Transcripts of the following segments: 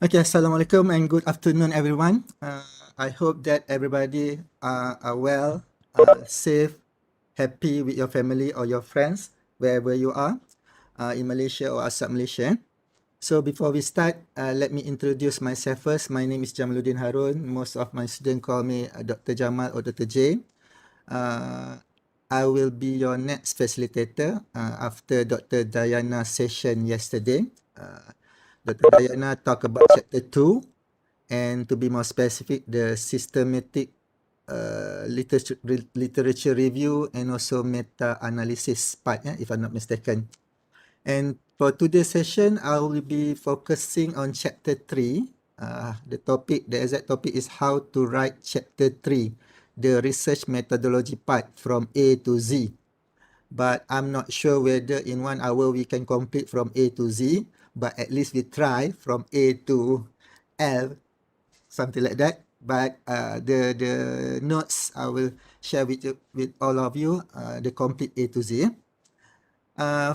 Okay, Assalamualaikum and good afternoon, everyone. I hope that everybody are well, safe, happy with your family or your friends, wherever you are, in Malaysia or outside Malaysia. So before we start, let me introduce myself first. My name is Jamalludin Harun. Most of my students call me Dr. Jamal or Dr. J. Uh, I will be your next facilitator after Dr. Diana's session yesterday. Dr. Diana talked about chapter 2, and to be more specific, the systematic literature review and also meta-analysis part, if I'm not mistaken. And for today's session, I will be focusing on chapter 3. The exact topic is how to write chapter 3, the research methodology part from A to Z. But I'm not sure whether in 1 hour we can complete from A to Z, but at least we try from A to L, something like that. But the notes I will share with all of you, the complete A to Z.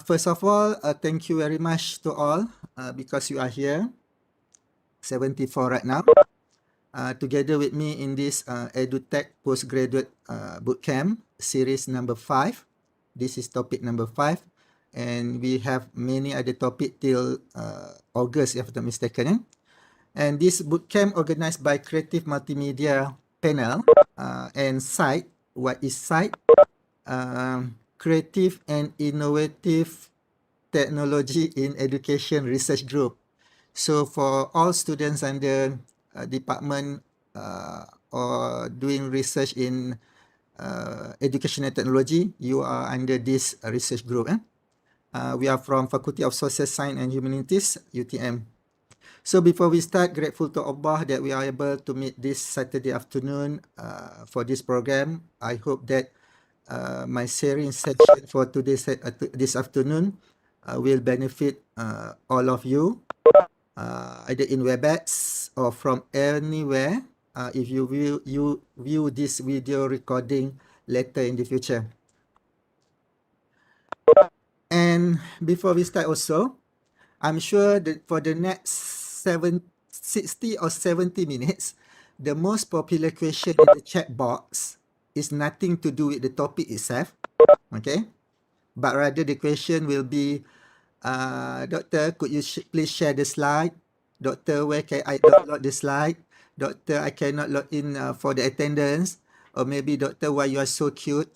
First of all, thank you very much to all because you are here, 74 right now, together with me in this EduTech Postgraduate Bootcamp series number 5. This is topic number 5, and we have many other topic till August, if I'm not mistaken. And this bootcamp organized by Creative Multimedia Panel and SITE. What is SITE? Creative and Innovative Technology in Education Research Group. So for all students under department or doing research in educational technology, you are under this research group. We are from Faculty of Social Science and Humanities, UTM. So before we start, grateful to Allah that we are able to meet this Saturday afternoon for this program. I hope that my sharing session for this afternoon will benefit all of you, either in WebEx or from anywhere, if you view this video recording later in the future. And before we start also, I'm sure that for the next 60 or 70 minutes, the most popular question in the chat box is nothing to do with the topic itself, okay? But rather the question will be, Doctor, could you please share the slide? Doctor, where can I download the slide? Doctor, I cannot log in for the attendance. Or maybe, Doctor, why you are so cute?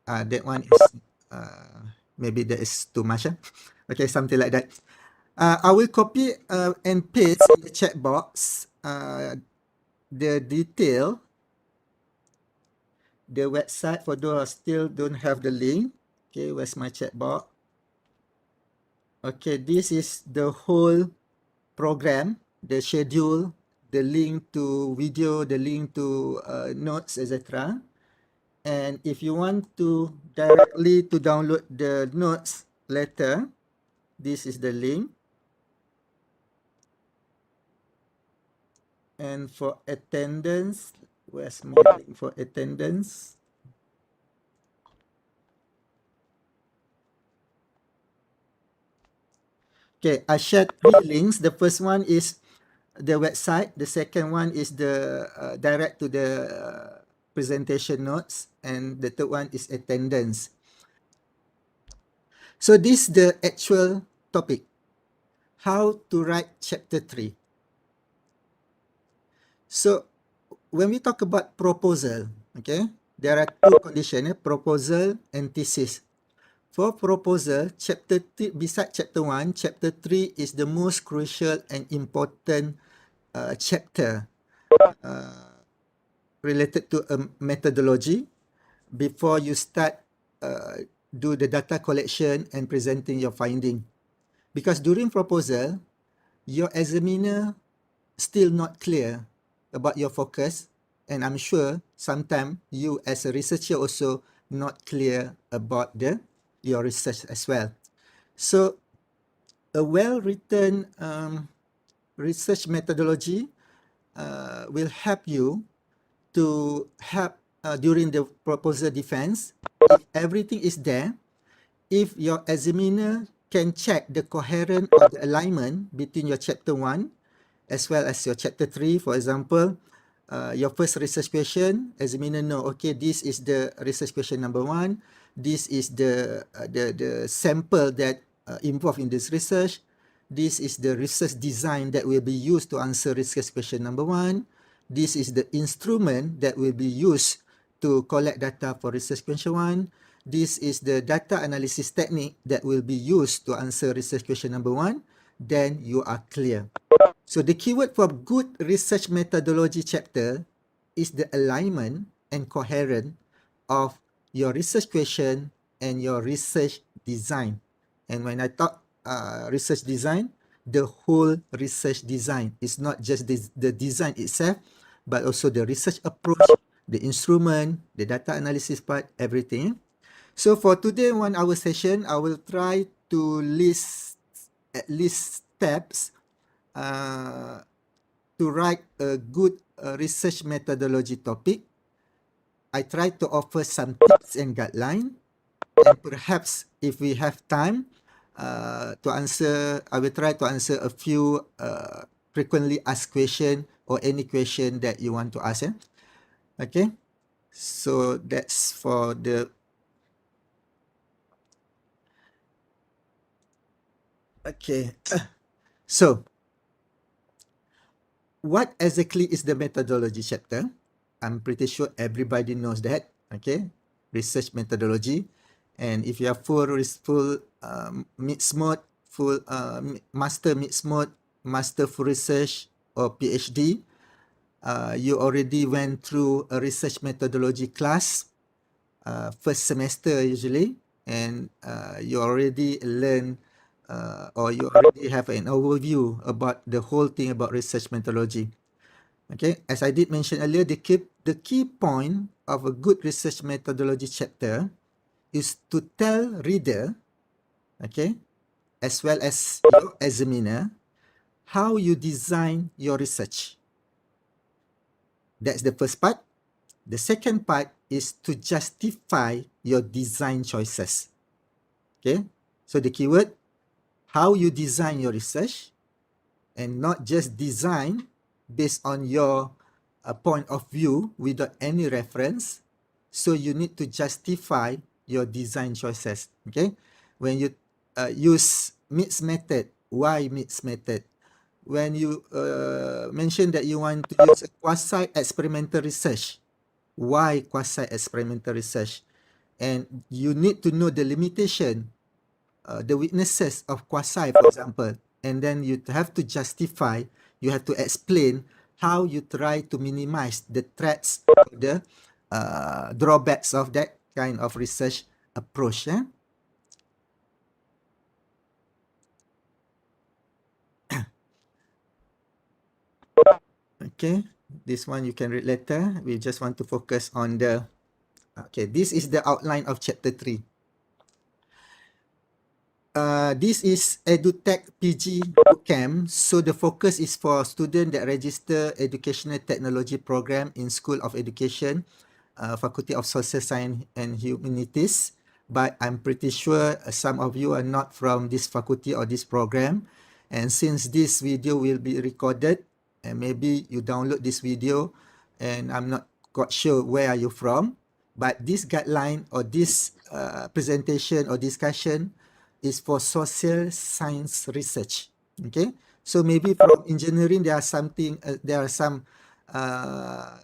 That one is, maybe that is too much. Okay, something like that. I will copy and paste in the chat box the detail, the website for those who still don't have the link. Okay, where's my chat box? Okay, this is the whole program, the schedule, the link to video, the link to notes, etc. And if you want to directly to download the notes later, this is the link. And for attendance, where's my link for attendance? Okay, I shared 3 links. The first one is the website. The second one is the direct to the presentation notes. And the third one is attendance. So this is the actual topic. How to write chapter 3. So when we talk about proposal, okay, there are 2 conditions, proposal and thesis. For proposal, chapter 3, beside chapter 1, chapter 3 is the most crucial and important chapter related to a methodology before you start do the data collection and presenting your finding. Because during proposal, your examiner still not clear about your focus, and I'm sure sometimes you as a researcher also not clear about your research as well. So a well-written research methodology will help you to help during the proposal defense. If everything is there, if your examiner can check the coherence or the alignment between your chapter 1 as well as your chapter 3, for example, your first research question, examiner know, okay, this is the research question number 1, this is the sample that involved in this research, this is the research design that will be used to answer research question number 1, this is the instrument that will be used to collect data for research question 1, this is the data analysis technique that will be used to answer research question number 1, then you are clear. So the keyword for good research methodology chapter is the alignment and coherence of your research question and your research design. And when I talk research design, the whole research design is not just the design itself, but also the research approach, the instrument, the data analysis part, everything. So for today 1 hour session, I will try to list at least steps to write a good research methodology topic. I try to offer some tips and guidelines, and perhaps if we have time to answer, I will try to answer a few frequently asked questions or any question that you want to ask. Okay, so that's for the so what exactly is the methodology chapter? I'm pretty sure everybody knows that. Okay, research methodology, and if you are full mixed mode, full master mixed mode, master full research or PhD, you already went through a research methodology class first semester usually, and you already learn or you already have an overview about the whole thing about research methodology. Okay, as I did mention earlier, the key point of a good research methodology chapter is to tell reader, okay, as well as your examiner, how you design your research. That's the first part. The second part is to justify your design choices. Okay, so the keyword, how you design your research, and not just design based on your point of view without any reference. So you need to justify your design choices. Okay, when you use mixed method, why mixed method? When you mention that you want to use a quasi-experimental research, why quasi-experimental research? And you need to know the limitation, the weaknesses of quasi, for example, and then you have to justify, you have to explain how you try to minimize the threats, the drawbacks of that kind of research approach. Okay, this one you can read later. We just want to focus on the, okay, this is the outline of chapter 3. This is EduTech PG Bootcamp. So the focus is for students that register Educational Technology Program in School of Education, Faculty of Social Science and Humanities. But I'm pretty sure some of you are not from this faculty or this program. And since this video will be recorded, and maybe you download this video, and I'm not quite sure where are you from, but this guideline or this presentation or discussion is for social science research. Okay, so maybe from engineering there are some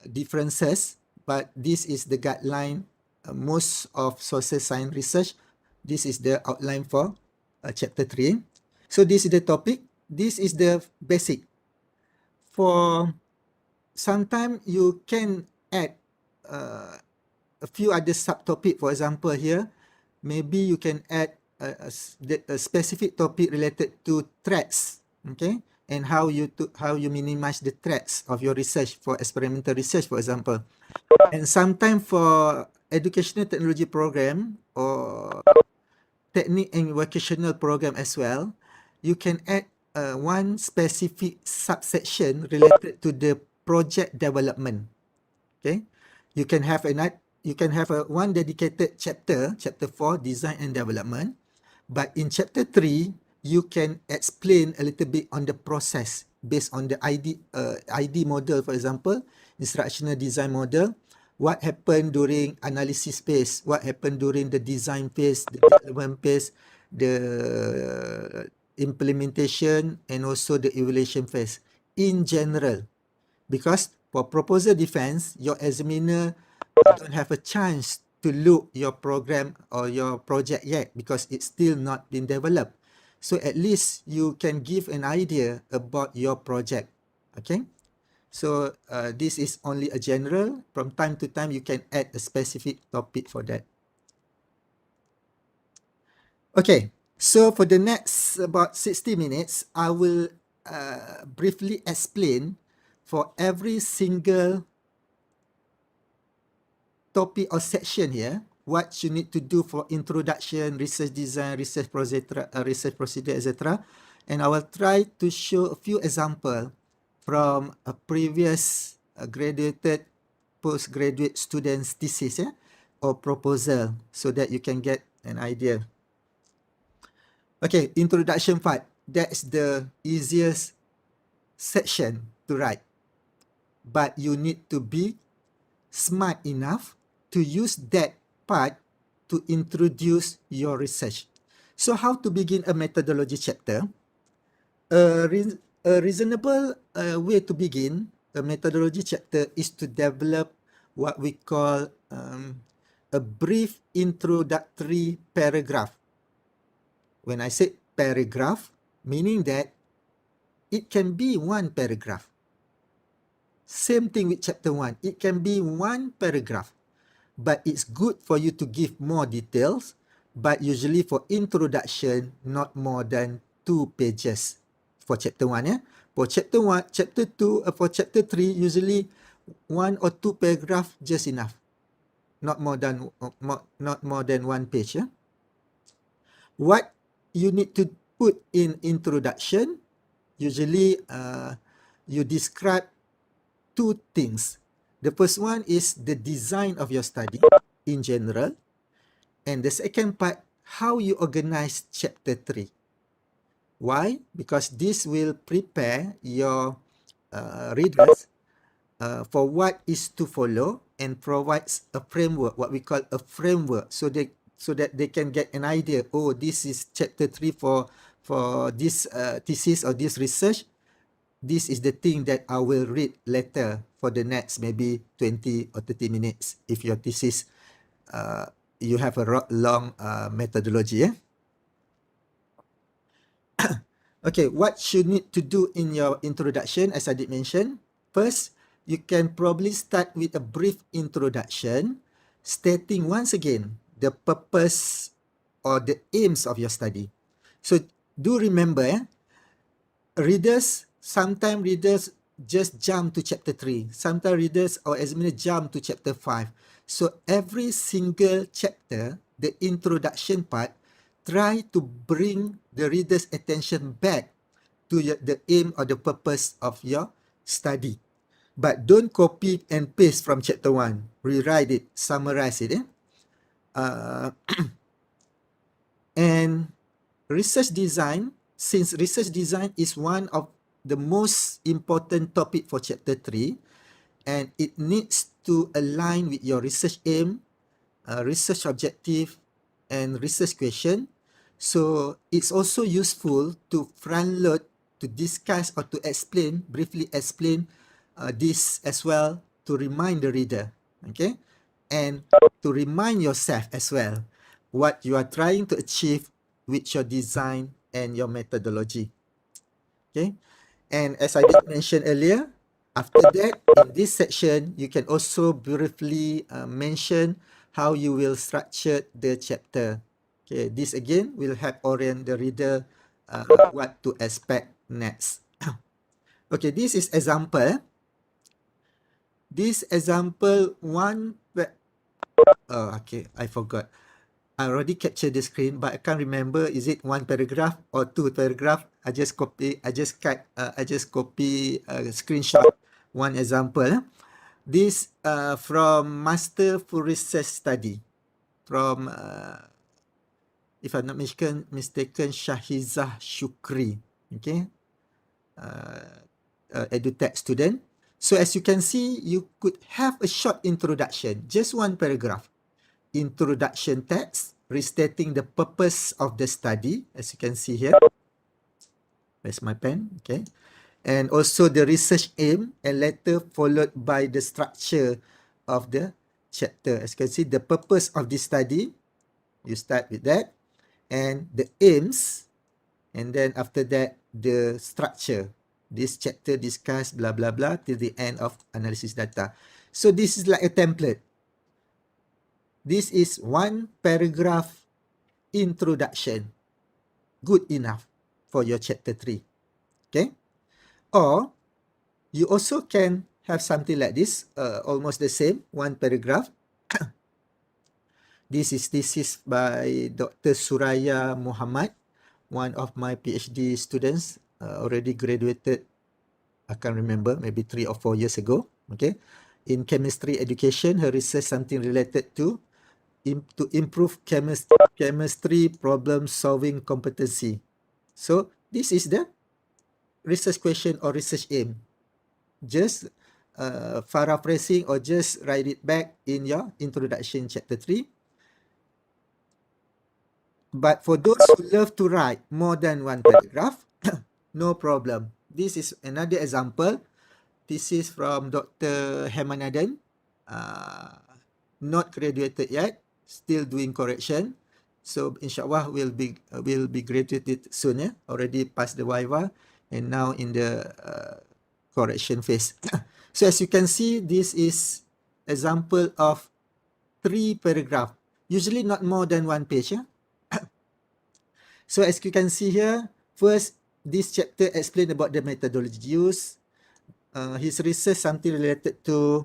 differences, but this is the guideline. Most of social science research, this is the outline for chapter 3. So this is the topic. This is the basic. For sometime you can add a few other subtopic. For example, here maybe you can add a specific topic related to threats, okay, and how you minimize the threats of your research for experimental research, for example. And sometimes for educational technology program or technique and vocational program as well, you can add one specific subsection related to the project development. Okay, you can have one dedicated chapter 4, design and development. But in chapter 3, you can explain a little bit on the process based on the ID model, for example, instructional design model. What happened during analysis phase? What happened during the design phase, the development phase, the implementation, and also the evaluation phase in general? Because for proposal defense, your examiner don't have a chance to look your program or your project yet because it's still not been developed. So at least you can give an idea about your project. Okay. So this is only a general. From time to time, you can add a specific topic for that. Okay. So for the next about 60 minutes, I will briefly explain for every single topic or section here, what you need to do for introduction, research design, research procedure, etc. And I will try to show a few examples from a previous graduated postgraduate students' thesis, or proposal, so that you can get an idea. Okay, introduction part. That's the easiest section to write. But you need to be smart enough to use that part to introduce your research. So how to begin a methodology chapter? A reasonable way to begin a methodology chapter is to develop what we call a brief introductory paragraph. When I say paragraph, meaning that it can be one paragraph. Same thing with chapter 1. It can be one paragraph, but it's good for you to give more details, but usually for introduction, not more than 2 pages for chapter 1. For chapter 1, chapter 2, for chapter 3, usually 1 or 2 paragraph just enough. Not more than 1 page. What you need to put in introduction, usually you describe 2 things. The first one is the design of your study in general. And the second part, how you organize chapter 3. Why? Because this will prepare your readers for what is to follow and provides a framework, what we call a framework, so that they can get an idea. Oh, this is chapter 3 for this thesis or this research. This is the thing that I will read later for the next maybe 20 or 30 minutes if your thesis you have a long methodology. Okay, what you need to do in your introduction, as I did mention. First, you can probably start with a brief introduction, stating once again the purpose or the aims of your study. So do remember, sometimes readers just jump to chapter 3. Sometimes readers or examiners jump to chapter 5. So every single chapter, the introduction part, try to bring the reader's attention back to the aim or the purpose of your study. But don't copy and paste from chapter 1. Rewrite it, summarize it. And research design, since research design is one of the most important topic for chapter 3, and it needs to align with your research aim, research objective, and research question. So it's also useful to front load, to discuss or to explain, briefly explain this as well, to remind the reader, okay? And to remind yourself as well what you are trying to achieve with your design and your methodology. Okay, and as I did mention earlier, after that, in this section, you can also briefly mention how you will structure the chapter. Okay, this again will help orient the reader what to expect next. Okay, this is example. This example one. Oh, okay, I forgot. I already captured the screen, but I can't remember, is it 1 paragraph or 2 paragraph? I just copy screenshot one example. This from Master for Research Study from, if I'm not mistaken, Shahizah Shukri. Okay. edutech student. So as you can see, you could have a short introduction, just one paragraph. Introduction text, restating the purpose of the study, as you can see here. Where's my pen? Okay. And also the research aim, and later followed by the structure of the chapter. As you can see, the purpose of this study, you start with that, and the aims, and then after that, the structure. This chapter discuss blah, blah, blah, till the end of analysis data. So this is like a template. This is one paragraph introduction. Good enough for your chapter 3. Okay? Or you also can have something like this, almost the same, one paragraph. This is by Dr. Suraya Muhammad, one of my PhD students, already graduated, I can't remember, maybe 3 or 4 years ago. Okay, in chemistry education, her research something related to improve chemistry problem solving competency. So this is the research question or research aim. Just paraphrasing or just write it back in your introduction chapter 3. But for those who love to write more than one paragraph, no problem. This is another example. This is from Dr. Jamalludin, not graduated yet, still doing correction. So inshallah will be graduated soon. Already passed the Viva and now in the correction phase. So as you can see, this is example of 3 paragraph. Usually not more than 1 page. So as you can see here, first, this chapter explain about the methodology used. His research something related to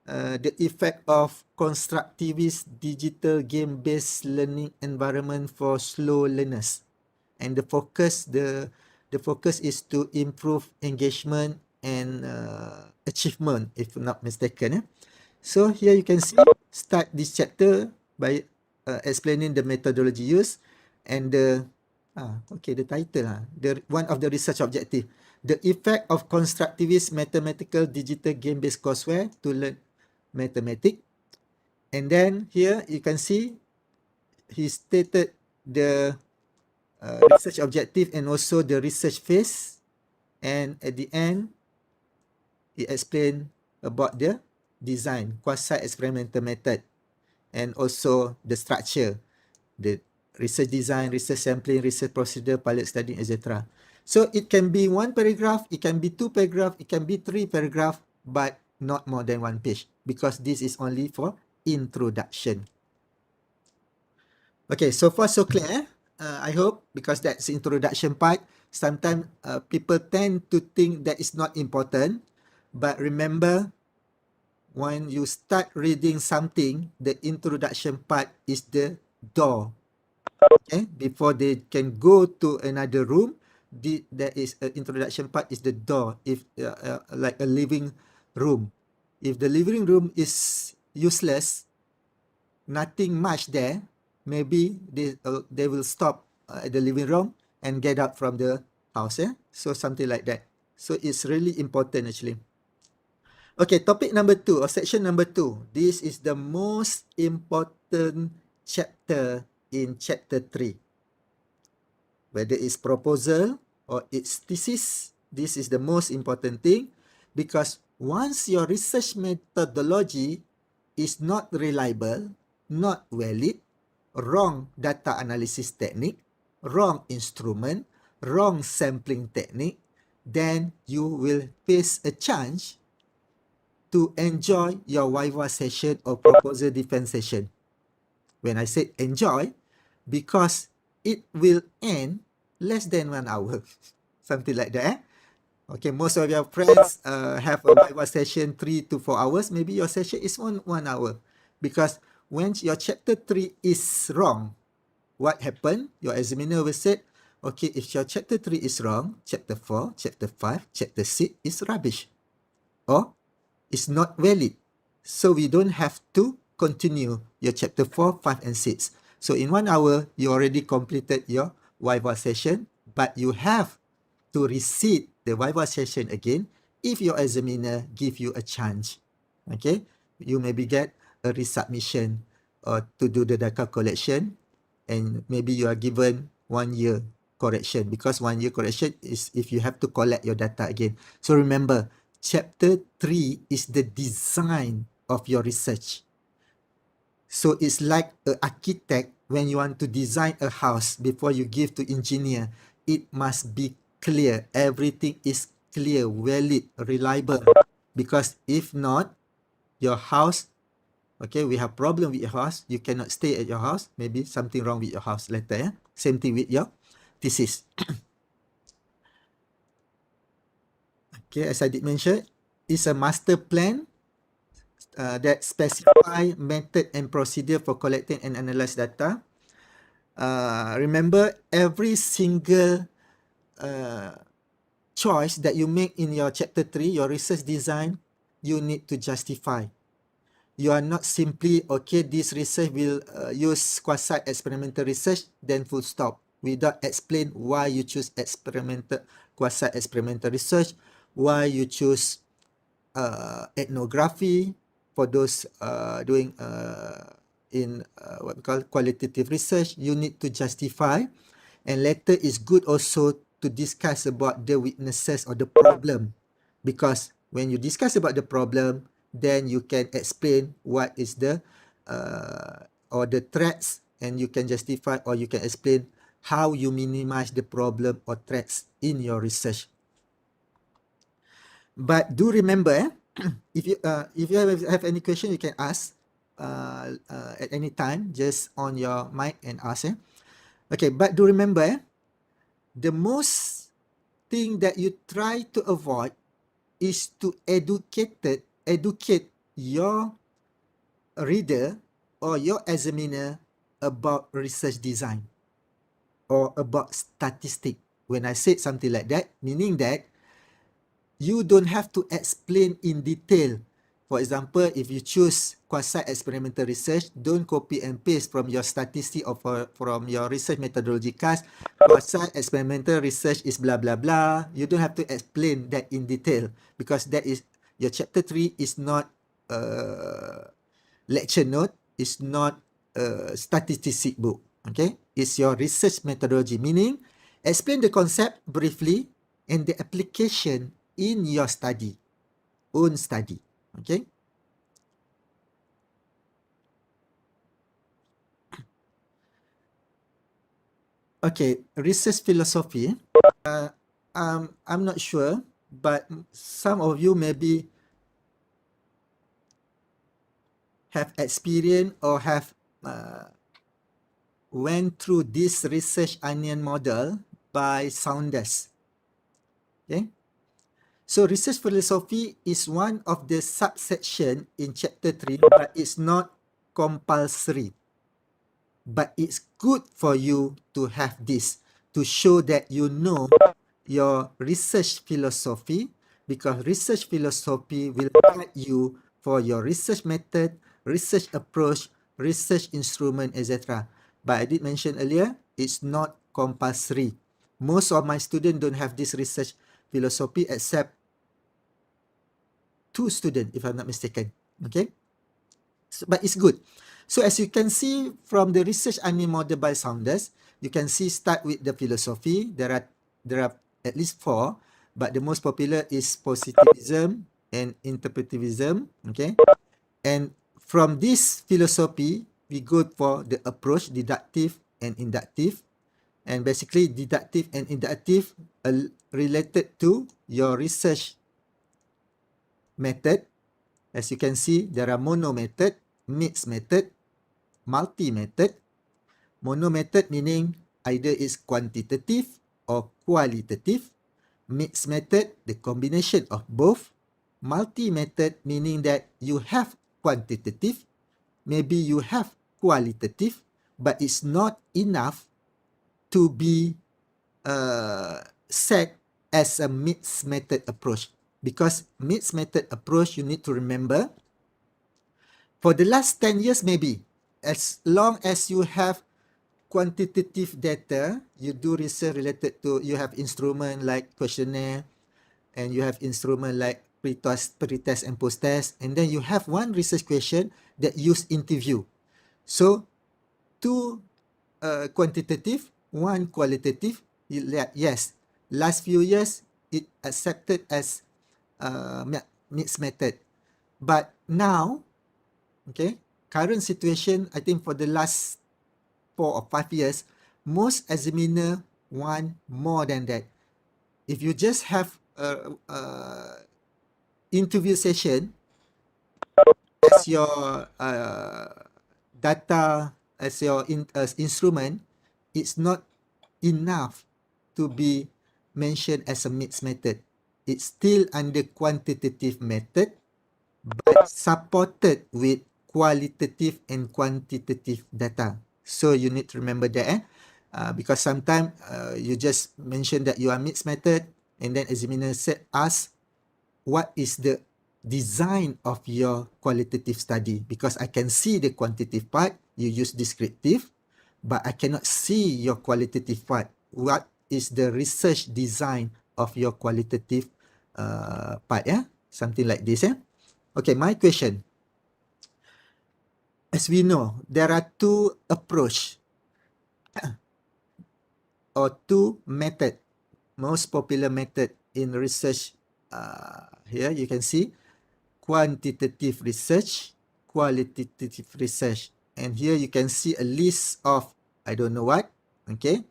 the effect of constructivist digital game-based learning environment for slow learners. And the focus is to improve engagement and achievement, if not mistaken. So here you can see, start this chapter by explaining the methodology used. And the title, one of the research objective, the effect of constructivist mathematical digital game-based courseware to learn mathematics. And then here you can see he stated the research objective and also the research phase. And at the end, he explained about the design, quasi-experimental method, and also the structure, the research design, research sampling, research procedure, pilot study, etc. So it can be 1 paragraph, it can be 2 paragraph, it can be 3 paragraph, but not more than 1 page, because this is only for introduction. Okay, so far so clear. I hope, because that's the introduction part. Sometimes people tend to think that is not important, but remember, when you start reading something, the introduction part is the door. Okay, before they can go to another room, there is an introduction part is the door. If like a living room, if the living room is useless, nothing much there, maybe they will stop at the living room and get out from the house. So something like that. So it's really important actually. Okay, topic number 2 or section number 2. This is the most important chapter in chapter 3. Whether it's proposal or it's thesis, this is the most important thing, because once your research methodology is not reliable, not valid, wrong data analysis technique, wrong instrument, wrong sampling technique, then you will face a chance to enjoy your Viva session or proposal defense session. When I say enjoy, because it will end less than 1 hour. Something like that. Okay, most of your friends have a Viva session 3 to 4 hours. Maybe your session is 1 hour. Because when your chapter 3 is wrong, what happened? Your examiner will say, okay, if your chapter 3 is wrong, chapter 4, chapter 5, chapter 6 is rubbish. Or it's not valid. So we don't have to continue your chapter 4, 5, and 6. So in 1 hour, you already completed your Viva session, but you have to resit the Viva session again if your examiner give you a chance. Okay, you maybe get a resubmission or to do the data collection, and maybe you are given 1 year correction, because 1 year correction is if you have to collect your data again. So remember, chapter 3 is the design of your research. So it's like an architect, when you want to design a house before you give to engineer, it must be clear. Everything is clear, valid, reliable. Because if not, your house, okay, we have problem with your house, you cannot stay at your house, maybe something wrong with your house later. Yeah? Same thing with your thesis. Okay, as I did mention, it's a master plan that specify method and procedure for collecting and analyze data. Remember, every single choice that you make in your chapter 3, your research design, you need to justify. You are not simply, okay, this research will use quasi-experimental research, then full stop, without explain why you choose quasi-experimental research, why you choose ethnography for those doing what we call qualitative research. You need to justify, and later it's good also to discuss about the weaknesses or the problem, because when you discuss about the problem, then you can explain what is the or the threats, and you can justify or you can explain how you minimize the problem or threats in your research. But do remember, if you have any question, you can ask at any time, just on your mic and ask. Okay, but do remember, the most thing that you try to avoid is to educate your reader or your examiner about research design or about statistic. When I said something like that, meaning that you don't have to explain in detail. For example, if you choose quasi-experimental research, don't copy and paste from your statistic or from your research methodology class. Quasi-experimental research is blah, blah, blah. You don't have to explain that in detail, because that is, your chapter 3 is not a lecture note, it's not a statistic book. Okay, it's your research methodology, meaning explain the concept briefly and the application in your own study. Okay. Okay, research philosophy. I'm not sure, but some of you maybe have experience or have went through this research onion model by Saunders. Okay. So research philosophy is one of the subsection in chapter 3, but it's not compulsory. But it's good for you to have this, to show that you know your research philosophy, because research philosophy will guide you for your research method, research approach, research instrument, etc. But I did mention earlier, it's not compulsory. Most of my students don't have this research philosophy except 2 students, if I'm not mistaken. Okay, so, but it's good. So as you can see from the research onion model by Saunders, you can see start with the philosophy. There are at least 4, but the most popular is positivism and interpretivism. Okay, and from this philosophy, we go for the approach, deductive and inductive. And basically, deductive and inductive are related to your research method. As you can see, there are mono method, mixed method, multi method. Mono method meaning either is quantitative or qualitative. Mixed method, the combination of both. Multi method meaning that you have quantitative, maybe you have qualitative, but it's not enough to be set as a mixed method approach. Because mixed method approach, you need to remember, for the last 10 years maybe, as long as you have quantitative data, you do research related to, you have instrument like questionnaire, and you have instrument like pre-test and post-test, and then you have one research question that use interview. So two quantitative, one qualitative. Yes, last few years it accepted as mixed method, but now, okay, current situation, I think for the last 4 or 5 years, most examiner want more than that. If you just have a interview session as your data, as your instrument, it's not enough to be mentioned as a mixed method. It's still under quantitative method, but supported with qualitative and quantitative data. So you need to remember that, because sometimes you just mention that you are mixed method, and then examiner ask what is the design of your qualitative study, because I can see the quantitative part, you use descriptive, but I cannot see your qualitative part. What is the research design of your qualitative part? Yeah, something like this. Yeah. Okay, my question. As we know, there are two approach or two method, most popular method in research. Here you can see quantitative research, qualitative research. And here you can see a list of, I don't know what, okay?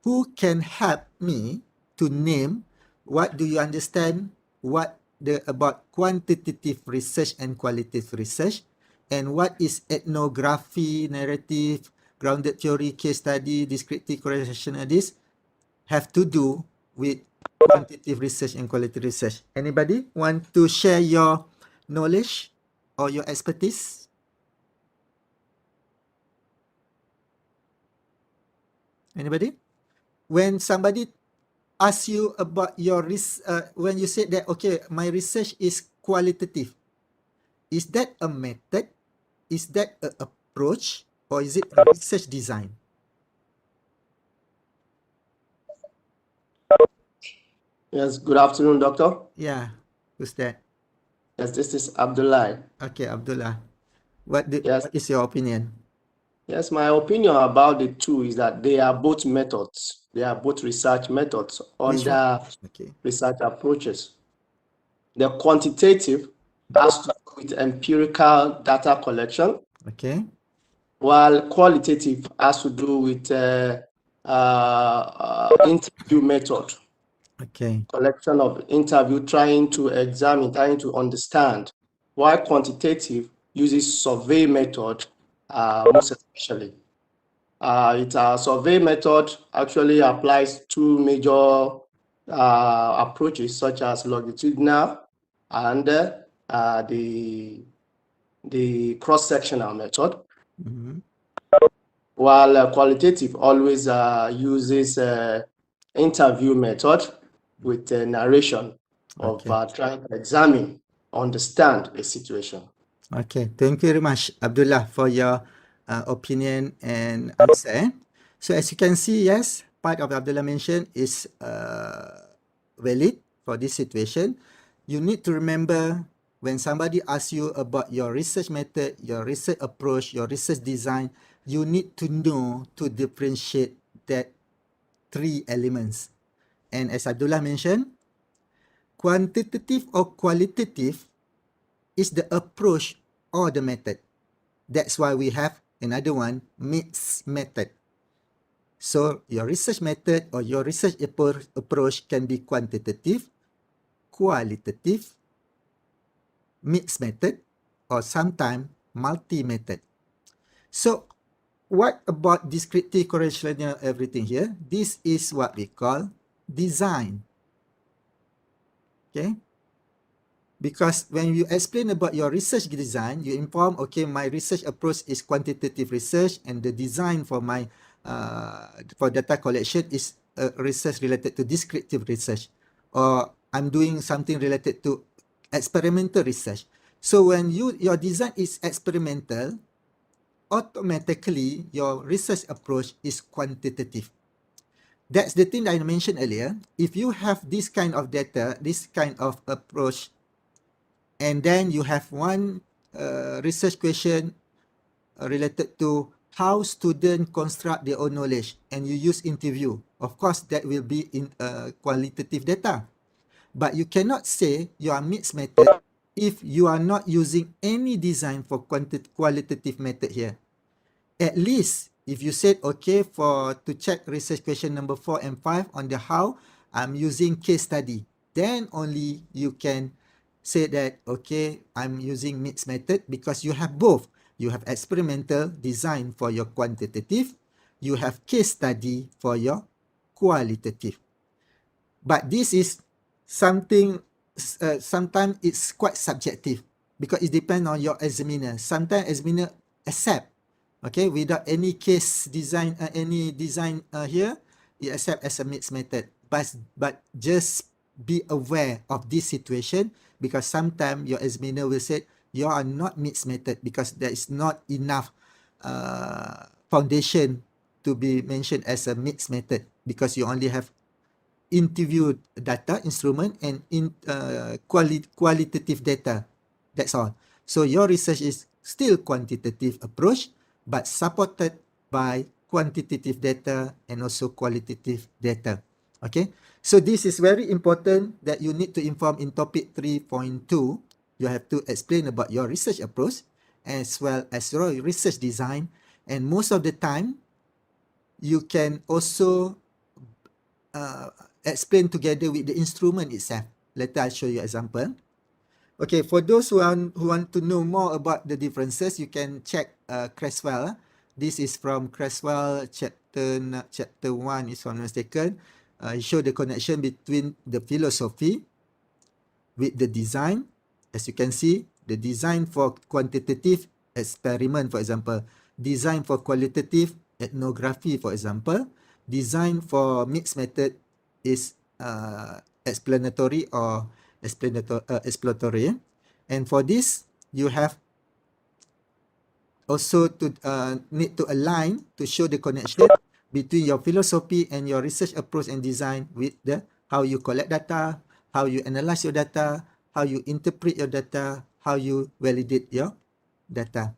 Who can help me to name, what do you understand, what about quantitative research and qualitative research, and what is ethnography, narrative, grounded theory, case study, descriptive correlation, this have to do with quantitative research and qualitative research. Anybody want to share your knowledge or your expertise? Anybody? When somebody asks you about your when you say that, okay, my research is qualitative, is that a method? Is that an approach? Or is it a research design? Yes, good afternoon, doctor. Yeah, who's that? Yes, this is Abdullah. Okay, Abdullah. What Yes, is your opinion? yes, my opinion about the two is that they are both methods. They are both research methods Which one? under Okay. research approaches. The quantitative has to do with empirical data collection, Okay. while qualitative has to do with interview method. Okay. Collection of interview, trying to examine, trying to understand, why quantitative uses survey method most especially. Survey method actually applies two major approaches, such as longitudinal and the cross-sectional method, while qualitative always uses interview method with narration of trying to examine, understand a situation. Okay, thank you very much, Abdullah, for your opinion and answer. So as you can see, yes, part of Abdullah mentioned is valid for this situation. You need to remember, when somebody asks you about your research method, your research approach, your research design, you need to know to differentiate that three elements. And as Abdullah mentioned, quantitative or qualitative is the approach or the method. That's why we have another one, mixed method. So your research method or your research approach can be quantitative, qualitative, mixed method, or sometimes multi-method. So what about descriptive correlation and everything here? This is what we call design. Okay? Because when you explain about your research design, you inform, okay, my research approach is quantitative research, and the design for my for data collection is research related to descriptive research, or I'm doing something related to experimental research. So when your design is experimental, automatically your research approach is quantitative. That's the thing that I mentioned earlier. If you have this kind of data, this kind of approach, and then you have one research question related to how students construct their own knowledge, and you use interview, of course that will be in qualitative data. But you cannot say you are mixed method if you are not using any design for qualitative method here. At least if you said, okay, for to check research question number 4 and 5 on the how, I'm using case study, then only you can say that, okay, I'm using mixed method, because you have both. You have experimental design for your quantitative, you have case study for your qualitative. But this is something, sometimes it's quite subjective, because it depends on your examiner. Sometimes examiner accept, okay, without any case design, any design here, it accept as a mixed method. But just be aware of this situation, because sometimes your examiner will say you are not mixed method because there is not enough foundation to be mentioned as a mixed method, because you only have interview data instrument and qualitative data. That's all. So your research is still quantitative approach, but supported by quantitative data and also qualitative data. Okay. So this is very important that you need to inform in topic 3.2. You have to explain about your research approach as well as your research design. And most of the time, you can also explain together with the instrument itself. Later I'll show you example. Okay, for those who want to know more about the differences, you can check Creswell. This is from Creswell chapter 1, if I'm not mistaken. It show the connection between the philosophy with the design. As you can see, the design for quantitative experiment, for example, design for qualitative ethnography, for example, design for mixed method is explanatory or exploratory. And for this, you have also to need to align to show the connection between your philosophy and your research approach and design with the how you collect data, how you analyze your data, how you interpret your data, how you validate your data.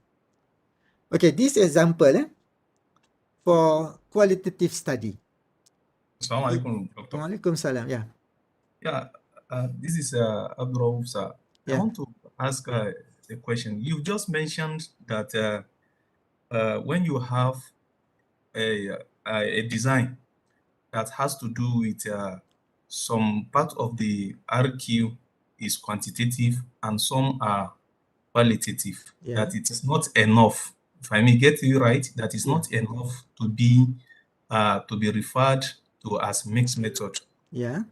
Okay, this example for qualitative study. Assalamu alaikum, Doctor. Waalaikumsalam. Yeah. Yeah, this is Abdul sir. I Yeah. want to ask a question. You just mentioned that when you have a design that has to do with some part of the RQ is quantitative and some are qualitative, Yeah. that it is not enough. If I may get you right, that is not enough to be referred to as mixed method. Yeah.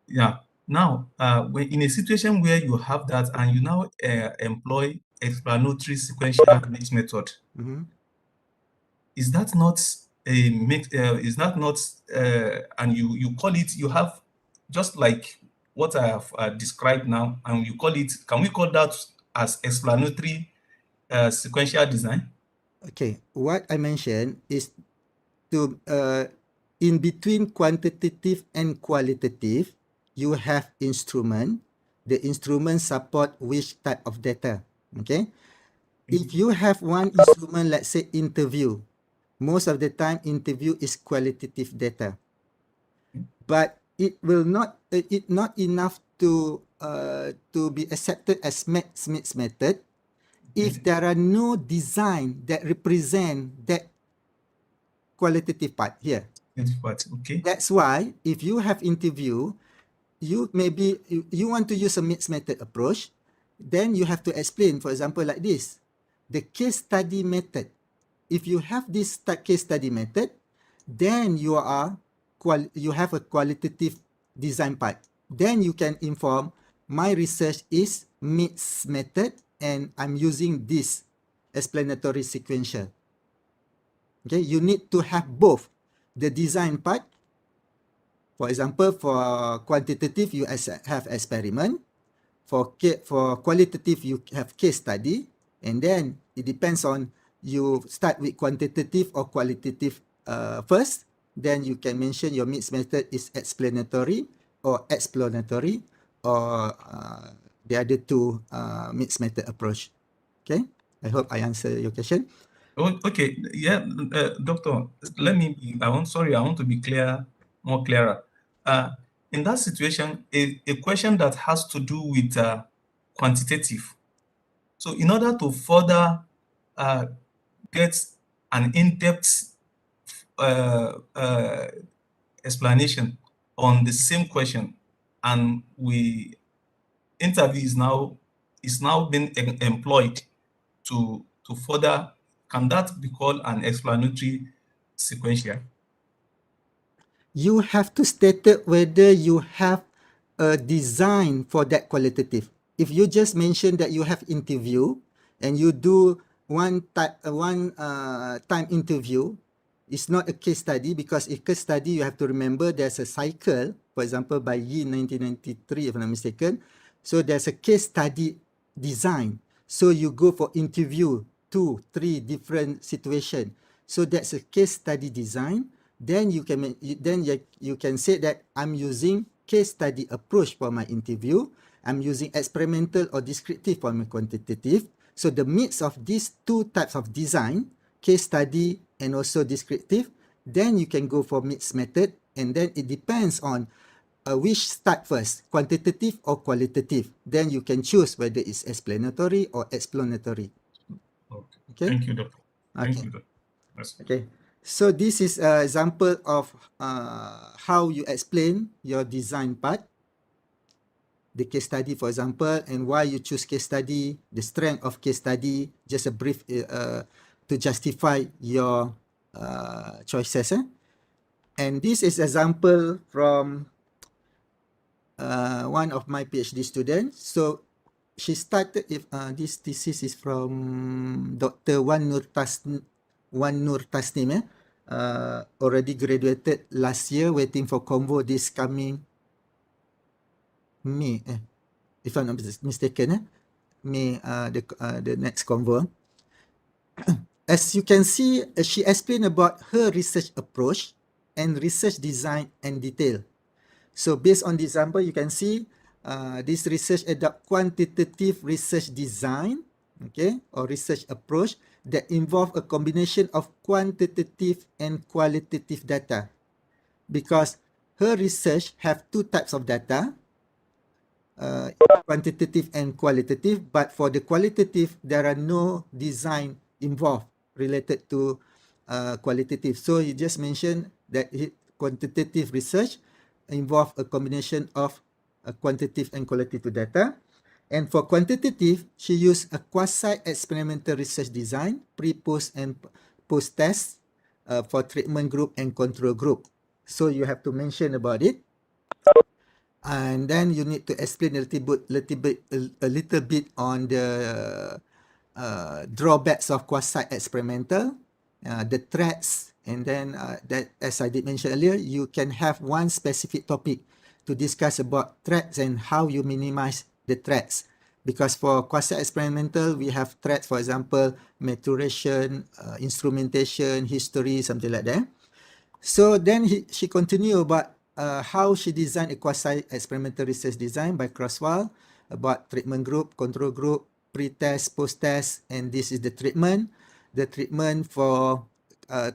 Yeah. Now, when in a situation where you have that and you now employ explanatory sequential mixed method, is that not a mix? Is that not? And you call it? You have just like what I have described now, and you call it. Can we call that as explanatory sequential design? Okay. What I mentioned is to in between quantitative and qualitative, you have instrument. The instrument support which type of data. Okay. If you have one instrument, let's say interview, most of the time interview is qualitative data, but it will not it not enough to be accepted as mixed method if there are no design that represent that qualitative part here. Okay. That's why if you have interview, you maybe you want to use a mixed method approach, then you have to explain, for example, like this, the case study method. If you have this case study method, then you have a qualitative design part. Then you can inform my research is mixed method and I'm using this explanatory sequential. Okay, you need to have both the design part. For example, for quantitative, you have experiment. For qualitative, you have case study. And then it depends on you start with quantitative or qualitative first. then you can mention your mixed method is explanatory or explanatory, or the other two mixed method approach. Okay, I hope I answer your question. Oh, okay, yeah, doctor. I want to be more clearer. In that situation, a question that has to do with quantitative. So, in order to further get an in-depth explanation on the same question, and interview is now being employed to further, can that be called an explanatory sequential? You have to state it whether you have a design for that qualitative. If you just mention that you have interview and you do one time interview, it's not a case study, because a case study you have to remember there's a cycle. For example, by year 1993, if I'm not mistaken, so there's a case study design. So you go for interview 2, 3 different situation. So that's a case study design. Then you can say that I'm using case study approach for my interview. I'm using experimental or descriptive for my quantitative. So the mix of these two types of design, case study and also descriptive, then you can go for mixed method, and then it depends on which start first, quantitative or qualitative. Then you can choose whether it's explanatory or explanatory. Okay. Thank you, doctor. Thank you, doctor. Okay. So this is an example of how you explain your design part. The case study, for example, and why you choose case study, the strength of case study, just a brief to justify your choices. And this is example from one of my PhD students. So she started, this thesis is from Dr. Wan Nur Tasnim, already graduated last year, waiting for convo this coming May, if I'm not mistaken, May, the next convo. As you can see, she explained about her research approach and research design and detail. So based on the example, you can see this research adopt quantitative research design, okay, or research approach that involve a combination of quantitative and qualitative data, because her research have two types of data, quantitative and qualitative, but for the qualitative, there are no design involved related to qualitative. So you just mentioned that quantitative research involve a combination of quantitative and qualitative data. And for quantitative, she used a quasi-experimental research design, pre-post and post-test for treatment group and control group. So you have to mention about it. And then you need to explain a little bit on the drawbacks of quasi-experimental, the threats, and then that, as I did mention earlier, you can have one specific topic to discuss about threats and how you minimize the threats. Because for quasi-experimental, we have threats, for example, maturation, instrumentation, history, something like that. So then she continued about how she designed a quasi-experimental research design by Crosswell about treatment group, control group, pre-test, post-test, and this is the treatment. The treatment for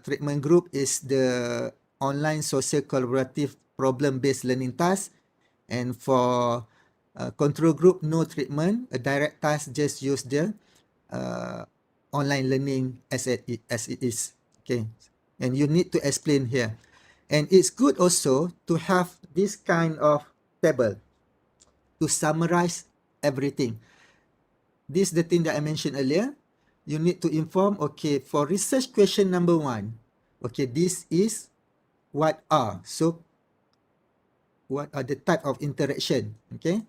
treatment group is the online social collaborative problem-based learning task, and for control group, no treatment, a direct task, just use the online learning as it is. Okay, and you need to explain here. And it's good also to have this kind of table to summarize everything. This is the thing that I mentioned earlier. You need to inform, okay, for research question number 1, okay, this is what are. So what are the type of interaction, okay?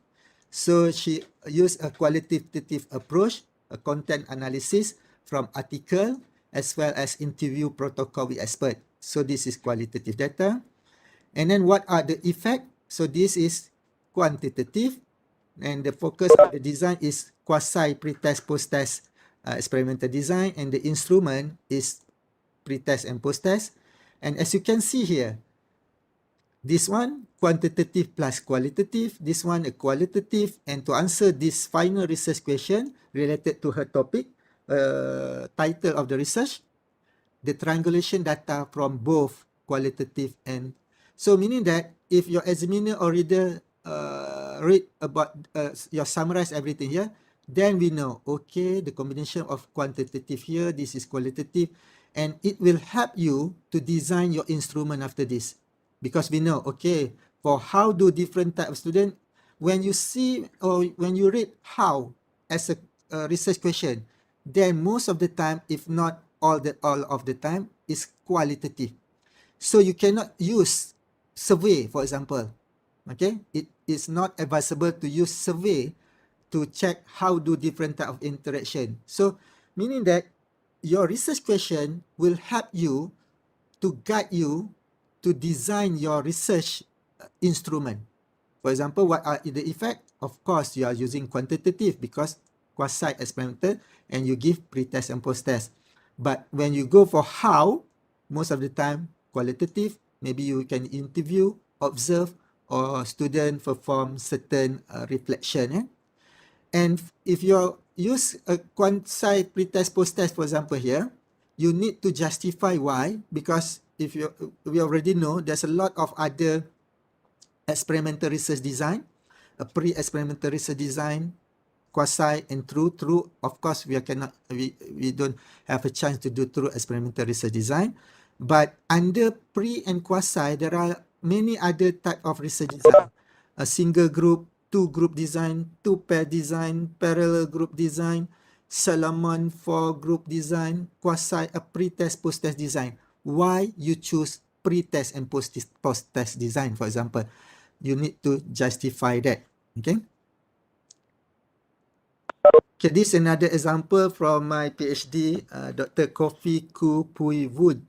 So she used a qualitative approach, a content analysis from article, as well as interview protocol with expert. So this is qualitative data. And then what are the effect? So this is quantitative, and the focus of the design is quasi pre-test, post-test experimental design, and the instrument is pre-test and post-test. And as you can see here, this one quantitative plus qualitative, this one a qualitative, and to answer this final research question related to her topic, title of the research, the triangulation data from both qualitative and so meaning that if your examiner or reader read about your summarize everything here, then we know, okay, the combination of quantitative here, this is qualitative, and it will help you to design your instrument after this, because we know, okay, for how do different type of student, when you see or when you read how as a research question, then most of the time, if not all of the time, is qualitative. So you cannot use survey, for example. Okay, it is not advisable to use survey to check how do different type of interaction. So meaning that your research question will help you to guide you to design your research instrument. For example, what are the effect? Of course, you are using quantitative because quasi-experimental, and you give pre-test and post-test. But when you go for how, most of the time, qualitative, maybe you can interview, observe, or student perform certain reflection. And if you use a quasi pre-test post-test, for example here, you need to justify why, because if you we already know there's a lot of other experimental research design, a pre-experimental research design, quasi and true. True, of course, we don't have a chance to do true experimental research design. But under pre and quasi, there are many other type of research design. A single group, two group design, two pair design, parallel group design, Solomon for group design, quasi a pre-test, post-test design. Why you choose pre-test and post-test design, for example? You need to justify that. Okay. Okay, this is another example from my PhD, Dr. Kofi Ku Pui Wood.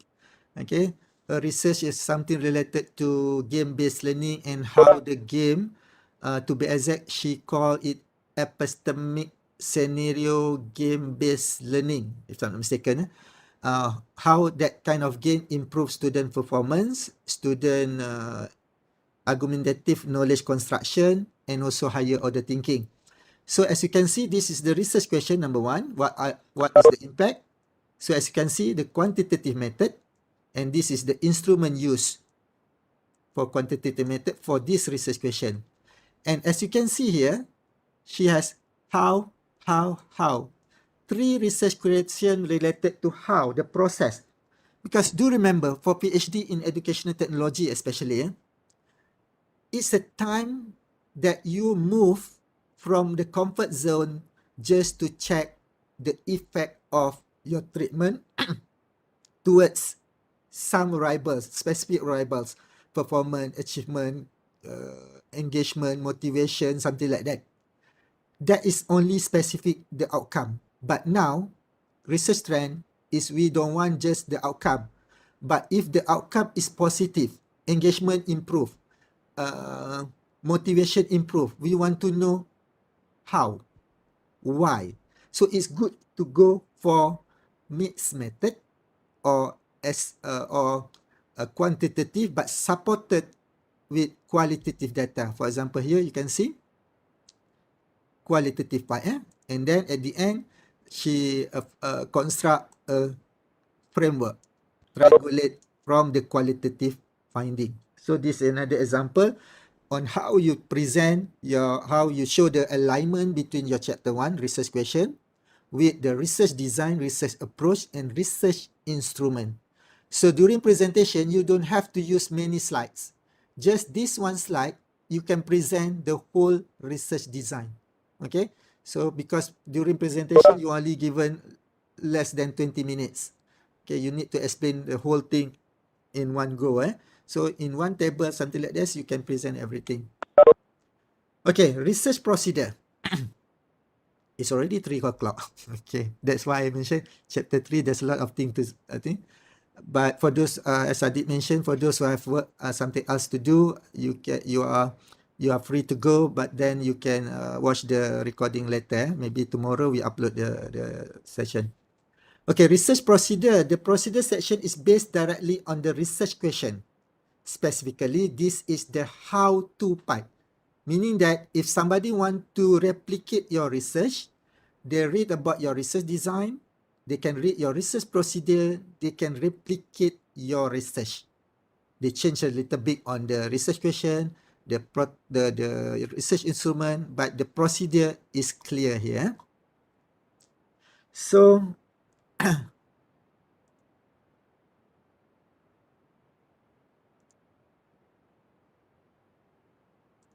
Okay, her research is something related to game-based learning and how the game, to be exact, she called it epistemic scenario game-based learning, if I'm not mistaken. How that kind of game improves student performance, student argumentative knowledge construction, and also higher order thinking. So as you can see, this is the research question number one. What is the impact? So as you can see, the quantitative method, and this is the instrument used for quantitative method for this research question. And as you can see here, she has how. Three research questions related to how, the process. Because do remember, for PhD in educational technology especially, it's a time that you move from the comfort zone just to check the effect of your treatment towards some variables, specific variables, performance, achievement, engagement, motivation, something like that. That is only specific the outcome. But now, research trend is we don't want just the outcome. But if the outcome is positive, engagement improve, motivation improve, we want to know how, why. So it's good to go for mixed method or quantitative but supported with qualitative data. For example, here you can see qualitative part, and then at the end she construct a framework, triangulate from the qualitative finding. So this is another example on how you present how you show the alignment between your chapter 1 research question with the research design, research approach, and research instrument. So during presentation, you don't have to use many slides. Just this one slide, you can present the whole research design. Okay, so because during presentation, you only given less than 20 minutes. Okay, you need to explain the whole thing in one go. So in one table, something like this, you can present everything. Okay, research procedure. It's already 3 o'clock. Okay, that's why I mentioned chapter 3, there's a lot of things to, I think. But for those, as I did mention, for those who have work, something else to do, you are free to go, but then you can watch the recording later. Maybe tomorrow we upload the session. Okay, research procedure. The procedure section is based directly on the research question. Specifically, this is the how-to part, meaning that if somebody want to replicate your research, they read about your research design, they can read your research procedure, they can replicate your research. They change a little bit on the research question, the research instrument, but the procedure is clear here. So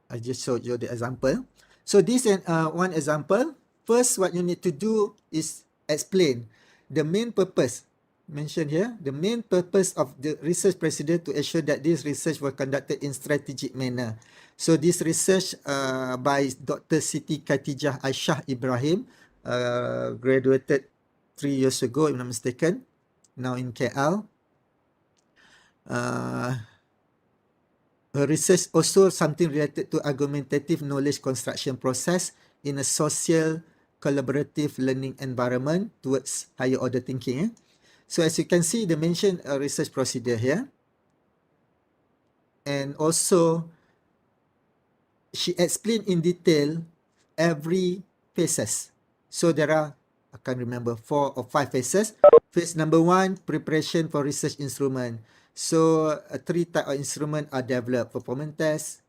I just showed you the example. So this is one example. First, what you need to do is explain the main purpose mentioned here. The main purpose of the research procedure to ensure that this research was conducted in strategic manner. So this research by Dr. Siti Khatijah Aisyah Ibrahim, graduated 3 years ago, if I'm not mistaken, now in KL. Her research also something related to argumentative knowledge construction process in a social collaborative learning environment towards higher order thinking. So as you can see, they mentioned a research procedure here. And also, she explained in detail every phases. So there are, I can't remember, 4 or 5 phases. Phase number 1, preparation for research instrument. So 3 type of instrument are developed: performance test,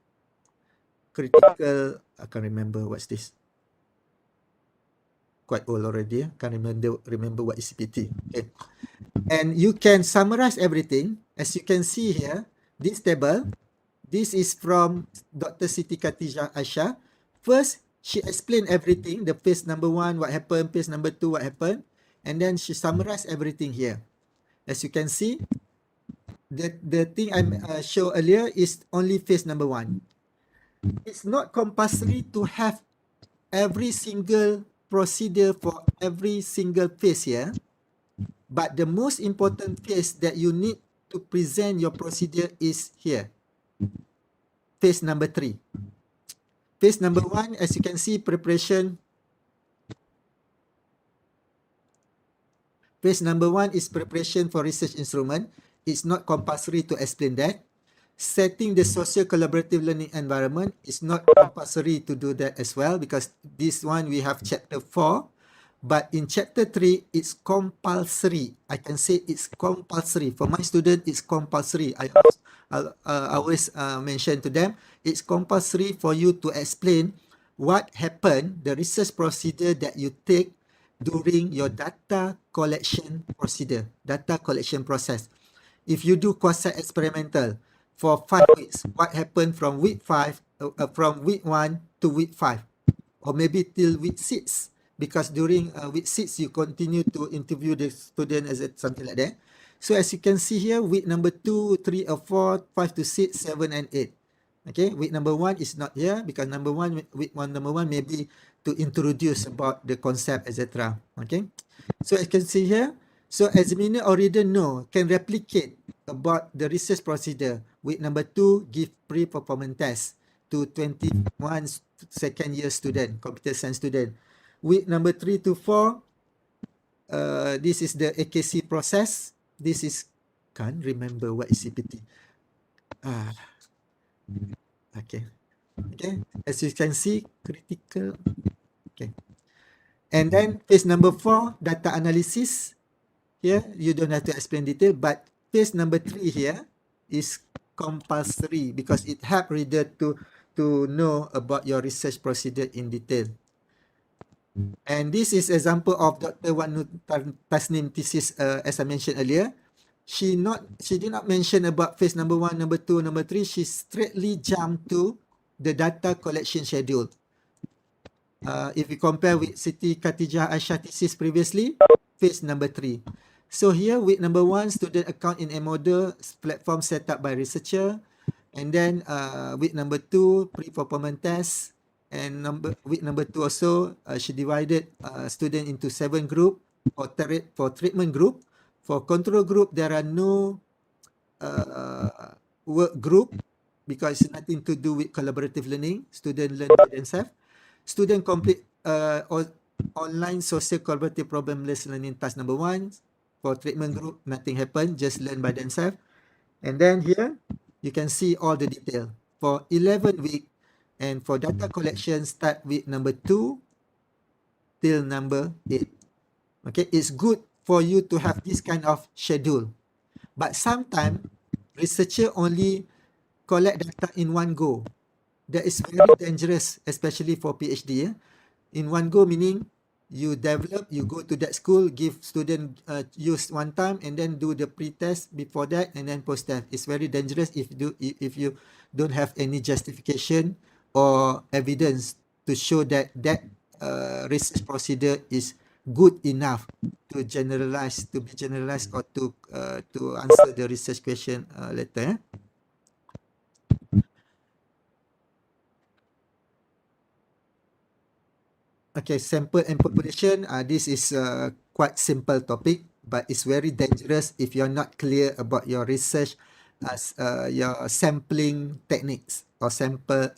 critical, I can't remember what's this. Quite old already. Can't remember what is CPT. Okay. And you can summarize everything. As you can see here, this table, this is from Dr. Siti Khatijah Aisyah. First, she explained everything. The phase number 1, what happened. Phase number 2, what happened. And then she summarized everything here. As you can see, the thing I showed earlier is only phase number 1. It's not compulsory to have every single procedure for every single phase here. But the most important phase that you need to present your procedure is here. Phase number 3. Phase number 1, as you can see, preparation. Phase number 1 is preparation for research instrument. It's not compulsory to explain that. Setting the social collaborative learning environment is not compulsory to do that as well, because this one we have chapter 4. But in chapter 3, it's compulsory. I can say it's compulsory. For my student, it's compulsory. I always mention to them, it's compulsory for you to explain what happened, the research procedure that you take during your data collection procedure, data collection process. If you do quasi-experimental for 5 weeks, what happened from week 5, from week 1 to week 5, or maybe till week 6, because during week 6, you continue to interview the student as something like that. So as you can see here, week number 2, 3 or 4, 5 to 6, 7 and 8. Okay, week number 1 is not here because week number 1 maybe to introduce about the concept, etc. Okay, so as you can see here, so examiner already know, can replicate about the research procedure. Week number 2, give pre-performance test to 21 second year student, computer science student. Week number 3 to 4, this is the AKC process. This is, can't remember what is CPT. Okay. Okay. As you can see, critical. Okay. And then phase number 4, data analysis. Here, you don't have to explain detail, but phase number 3 here is compulsory because it helps reader to know about your research procedure in detail. And this is example of Dr. Wan Tasnim thesis, as I mentioned earlier. She did not mention about phase number 1, number 2, number 3. She straightly jumped to the data collection schedule. If you compare with Siti Khatijah Aisyah thesis previously, phase number 3. So here, week number 1, student account in M-Model, platform set up by researcher. And then week number 2, pre-performance test. And week number 2 also, she divided student into 7 group for treatment group. For control group, there are no work group because it's nothing to do with collaborative learning. Student learn by themselves. Student complete online social collaborative problem-based learning task number 1. For treatment group, nothing happened, just learn by themselves. And then here, you can see all the detail. For 11 week, and for data collection, start week number 2 till number 8. Okay, it's good for you to have this kind of schedule. But sometimes, researcher only collect data in one go. That is very dangerous, especially for PhD. In one go meaning you develop, you go to that school, give student use one time, and then do the pre-test before that, and then post-test. It's very dangerous if you don't have any justification or evidence to show that research procedure is good enough to be generalized or to answer the research question later. Okay, sample and population. This is a quite simple topic, but it's very dangerous if you're not clear about your research as your sampling techniques or sample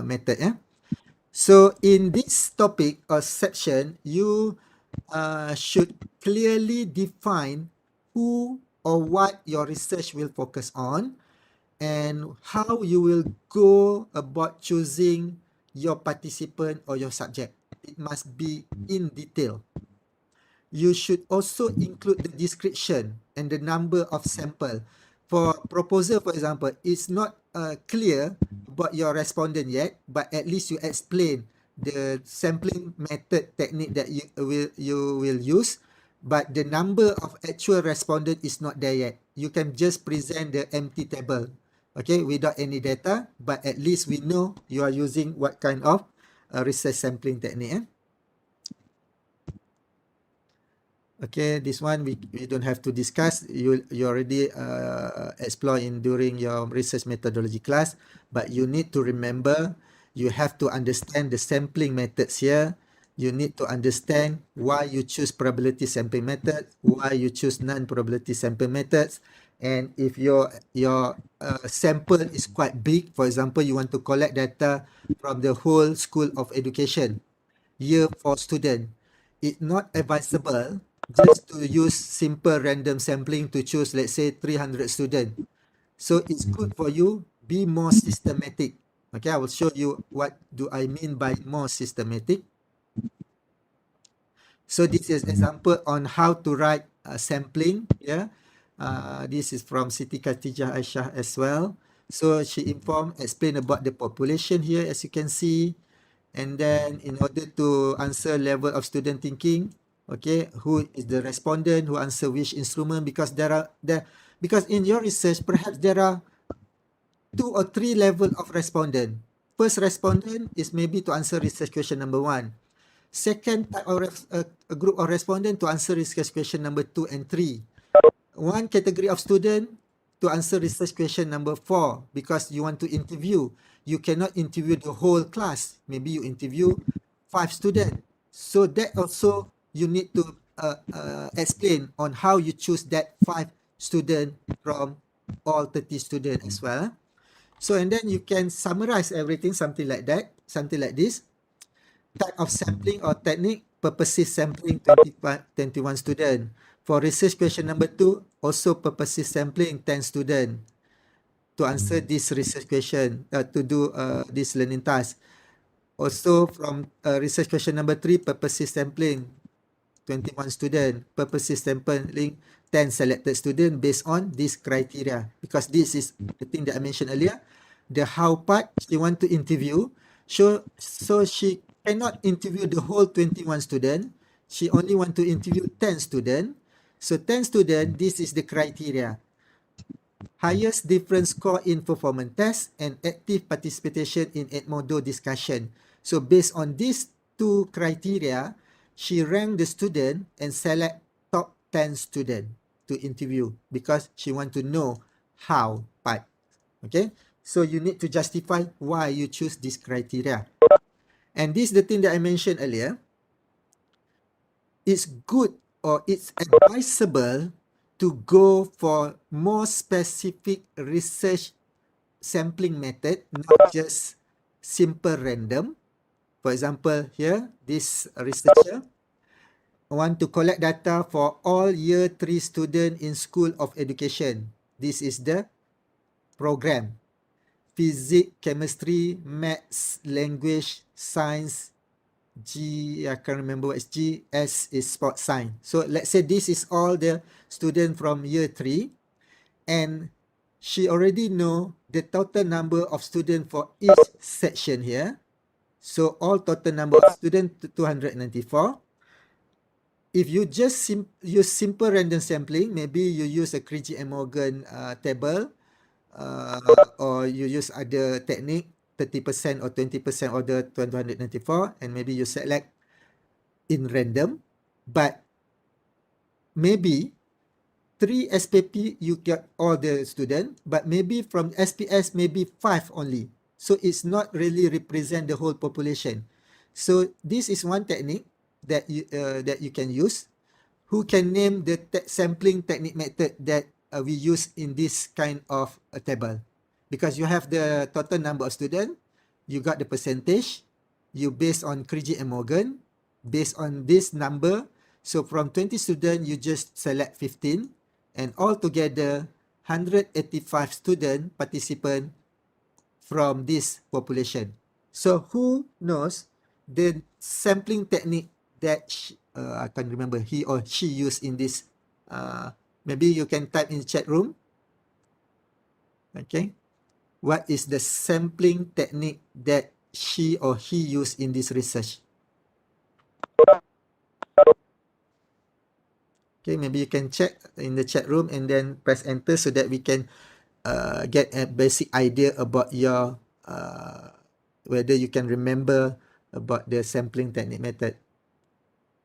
method. So in this topic or section, you should clearly define who or what your research will focus on, and how you will go about choosing your participant or your subject. It must be in detail. You should also include the description and the number of sample. For proposal, for example, it's not clear about your respondent yet, but at least you explain the sampling method technique that you will use, but the number of actual respondent is not there yet. You can just present the empty table, okay, without any data, but at least we know you are using what kind of research sampling technique. Okay, this one we don't have to discuss. You already explore in during your research methodology class, but you need to remember, you have to understand the sampling methods here. You need to understand why you choose probability sampling method, why you choose non-probability sampling methods, and if your sample is quite big, for example, you want to collect data from the whole school of education, year for student, it's not advisable just to use simple random sampling to choose, let's say, 300 students. So it's good for you, be more systematic. Okay, I will show you what do I mean by more systematic. So this is example on how to write sampling. Yeah, this is from Siti Khatijah Aisyah as well. So she explained about the population here, as you can see. And then in order to answer level of student thinking, okay, who is the respondent, who answer which instrument, because because in your research perhaps there are 2 or 3 level of respondent. First respondent is maybe to answer research question number 1. Second type of a group of respondent to answer research question number 2 and 3. One category of student to answer research question number 4, because you want to interview. You cannot interview the whole class. Maybe you interview 5 students. So that also you need to explain on how you choose that 5 student from all 30 students as well. So and then you can summarize everything, something like that, something like this. Type of sampling or technique, purposive sampling, 21 student. For research question number 2, also purposive sampling, 10 student to answer this research question, to do this learning task. Also from research question number 3, purposive sampling, 21 student, purposive sampling, 10 selected student based on this criteria. Because this is the thing that I mentioned earlier, the how part, she want to interview, so she cannot interview the whole 21 student, she only want to interview 10 student. So 10 student, this is the criteria. Highest difference score in performance test and active participation in Edmodo discussion. So based on these 2 criteria, she ranked the student and select top 10 student to interview, because she want to know how part. Okay, so you need to justify why you choose this criteria. And this is the thing that I mentioned earlier. It's good or it's advisable to go for more specific research sampling method, not just simple random. For example, here, this researcher want to collect data for all year 3 students in School of Education. This is the program. Physics, chemistry, maths, language, science, G, I can't remember what is G, S is sport science. So let's say this is all the students from year 3, and she already know the total number of students for each section here. So all total number of students 294. If you just use simple random sampling, maybe you use a Krigi and Morgan table, or you use other technique, 30% or 20% of the 294, and maybe you select in random. But maybe 3 SPP you get all the student, but maybe from SPS maybe 5 only. So it's not really represent the whole population. So this is one technique that you can use. Who can name the sampling technique method that we use in this kind of a table? Because you have the total number of students, you got the percentage, you based on Krigi and Morgan, based on this number. So from 20 students, you just select 15, and altogether 185 student participant from this population. So who knows the sampling technique that I can't remember he or she used in this? Maybe you can type in chat room. Okay, what is the sampling technique that she or he used in this research? Okay, maybe you can check in the chat room and then press enter so that we can get a basic idea about your whether you can remember about the sampling technique method.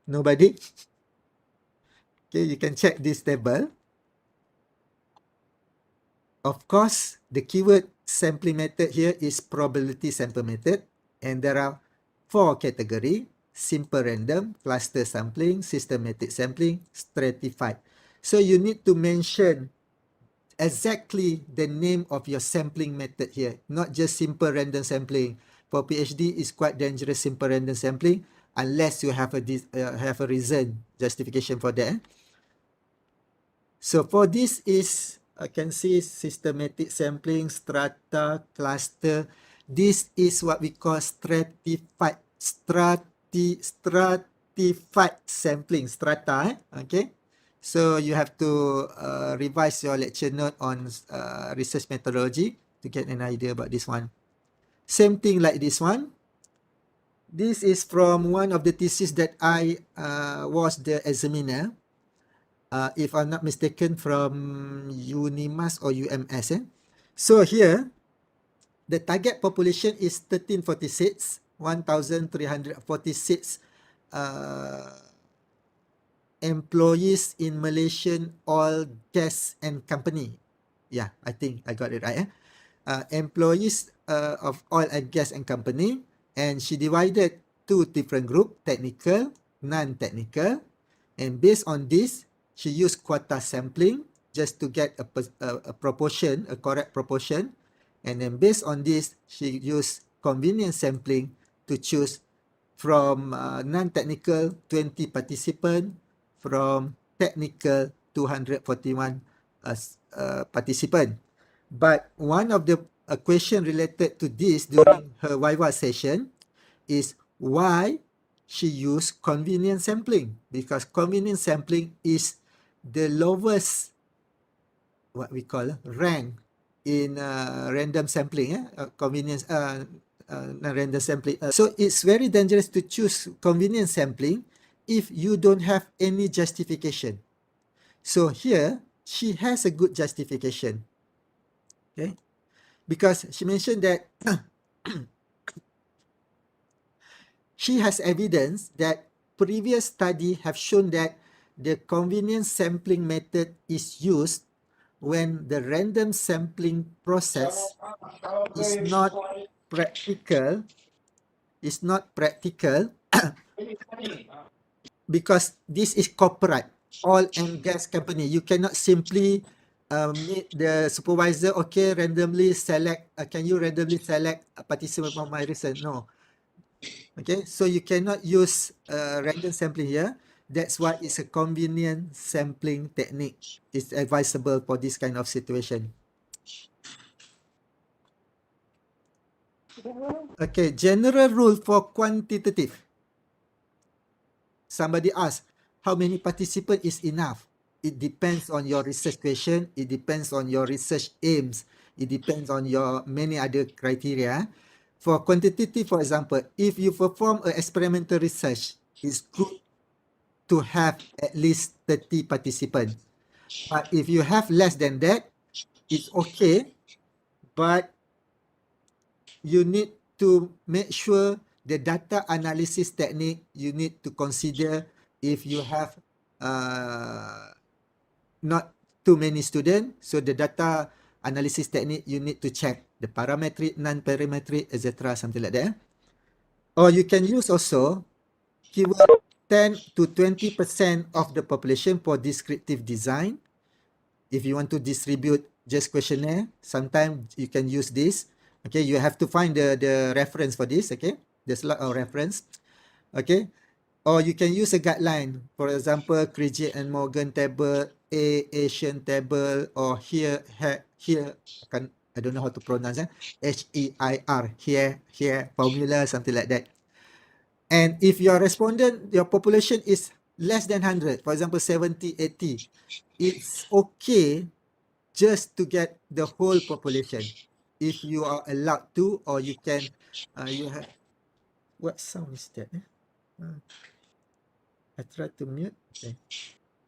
Nobody? Okay, you can check this table. Of course, the keyword sampling method here is probability sample method, and there are 4 categories: simple random, cluster sampling, systematic sampling, stratified. So you need to mention exactly the name of your sampling method here, not just simple random sampling. For PhD, it's quite dangerous simple random sampling unless you have a reason, justification for that. So for this is, I can see systematic sampling, strata, cluster. This is what we call stratified sampling, strata. Okay. So you have to revise your lecture note on research methodology to get an idea about this one. Same thing like this one. This is from one of the thesis that I was the examiner. If I'm not mistaken, from UNIMAS or UMS. So here, the target population is 1346, 1,346 employees in Malaysian oil, gas and company. Yeah, I think I got it right. Employees of oil and gas and company, and she divided 2 different groups, technical, non-technical, and based on this, she used quota sampling just to get a proportion, a correct proportion, and then based on this, she used convenience sampling to choose from non-technical 20 participants, from technical 241 participants. But one of the question related to this during her Viva session is why she used convenience sampling, because convenience sampling is the lowest, what we call rank in random sampling, convenience random sampling. So it's very dangerous to choose convenience sampling if you don't have any justification. So here she has a good justification. Okay, because she mentioned that she has evidence that previous study have shown that the convenience sampling method is used when the random sampling process is not practical, because this is corporate oil and gas company. You cannot simply meet the supervisor, okay, randomly select, can you randomly select a participant from my research? No. Okay, so you cannot use random sampling here. That's why it's a convenient sampling technique. It's advisable for this kind of situation. Okay, general rule for quantitative. Somebody asked, how many participants is enough? It depends on your research question. It depends on your research aims. It depends on your many other criteria. For quantitative, for example, if you perform an experimental research, it's good to have at least 30 participants. But if you have less than that, it's okay, but you need to make sure the data analysis technique you need to consider if you have not too many students. So the data analysis technique you need to check the parametric, non-parametric, etc. Something like that. Or you can use also keyword 10 to 20% of the population for descriptive design. If you want to distribute just questionnaire, sometimes you can use this. Okay, you have to find the reference for this. Okay, there's a lot of reference. Okay, or you can use a guideline. For example, Krejcik and Morgan table, Asian table, or here, I don't know how to pronounce it. HEIR, here, formula, something like that. And if your respondent, your population is less than 100, for example, 70, 80, it's okay just to get the whole population if you are allowed to, or you can, you have, what sound is that? I try to mute. Okay.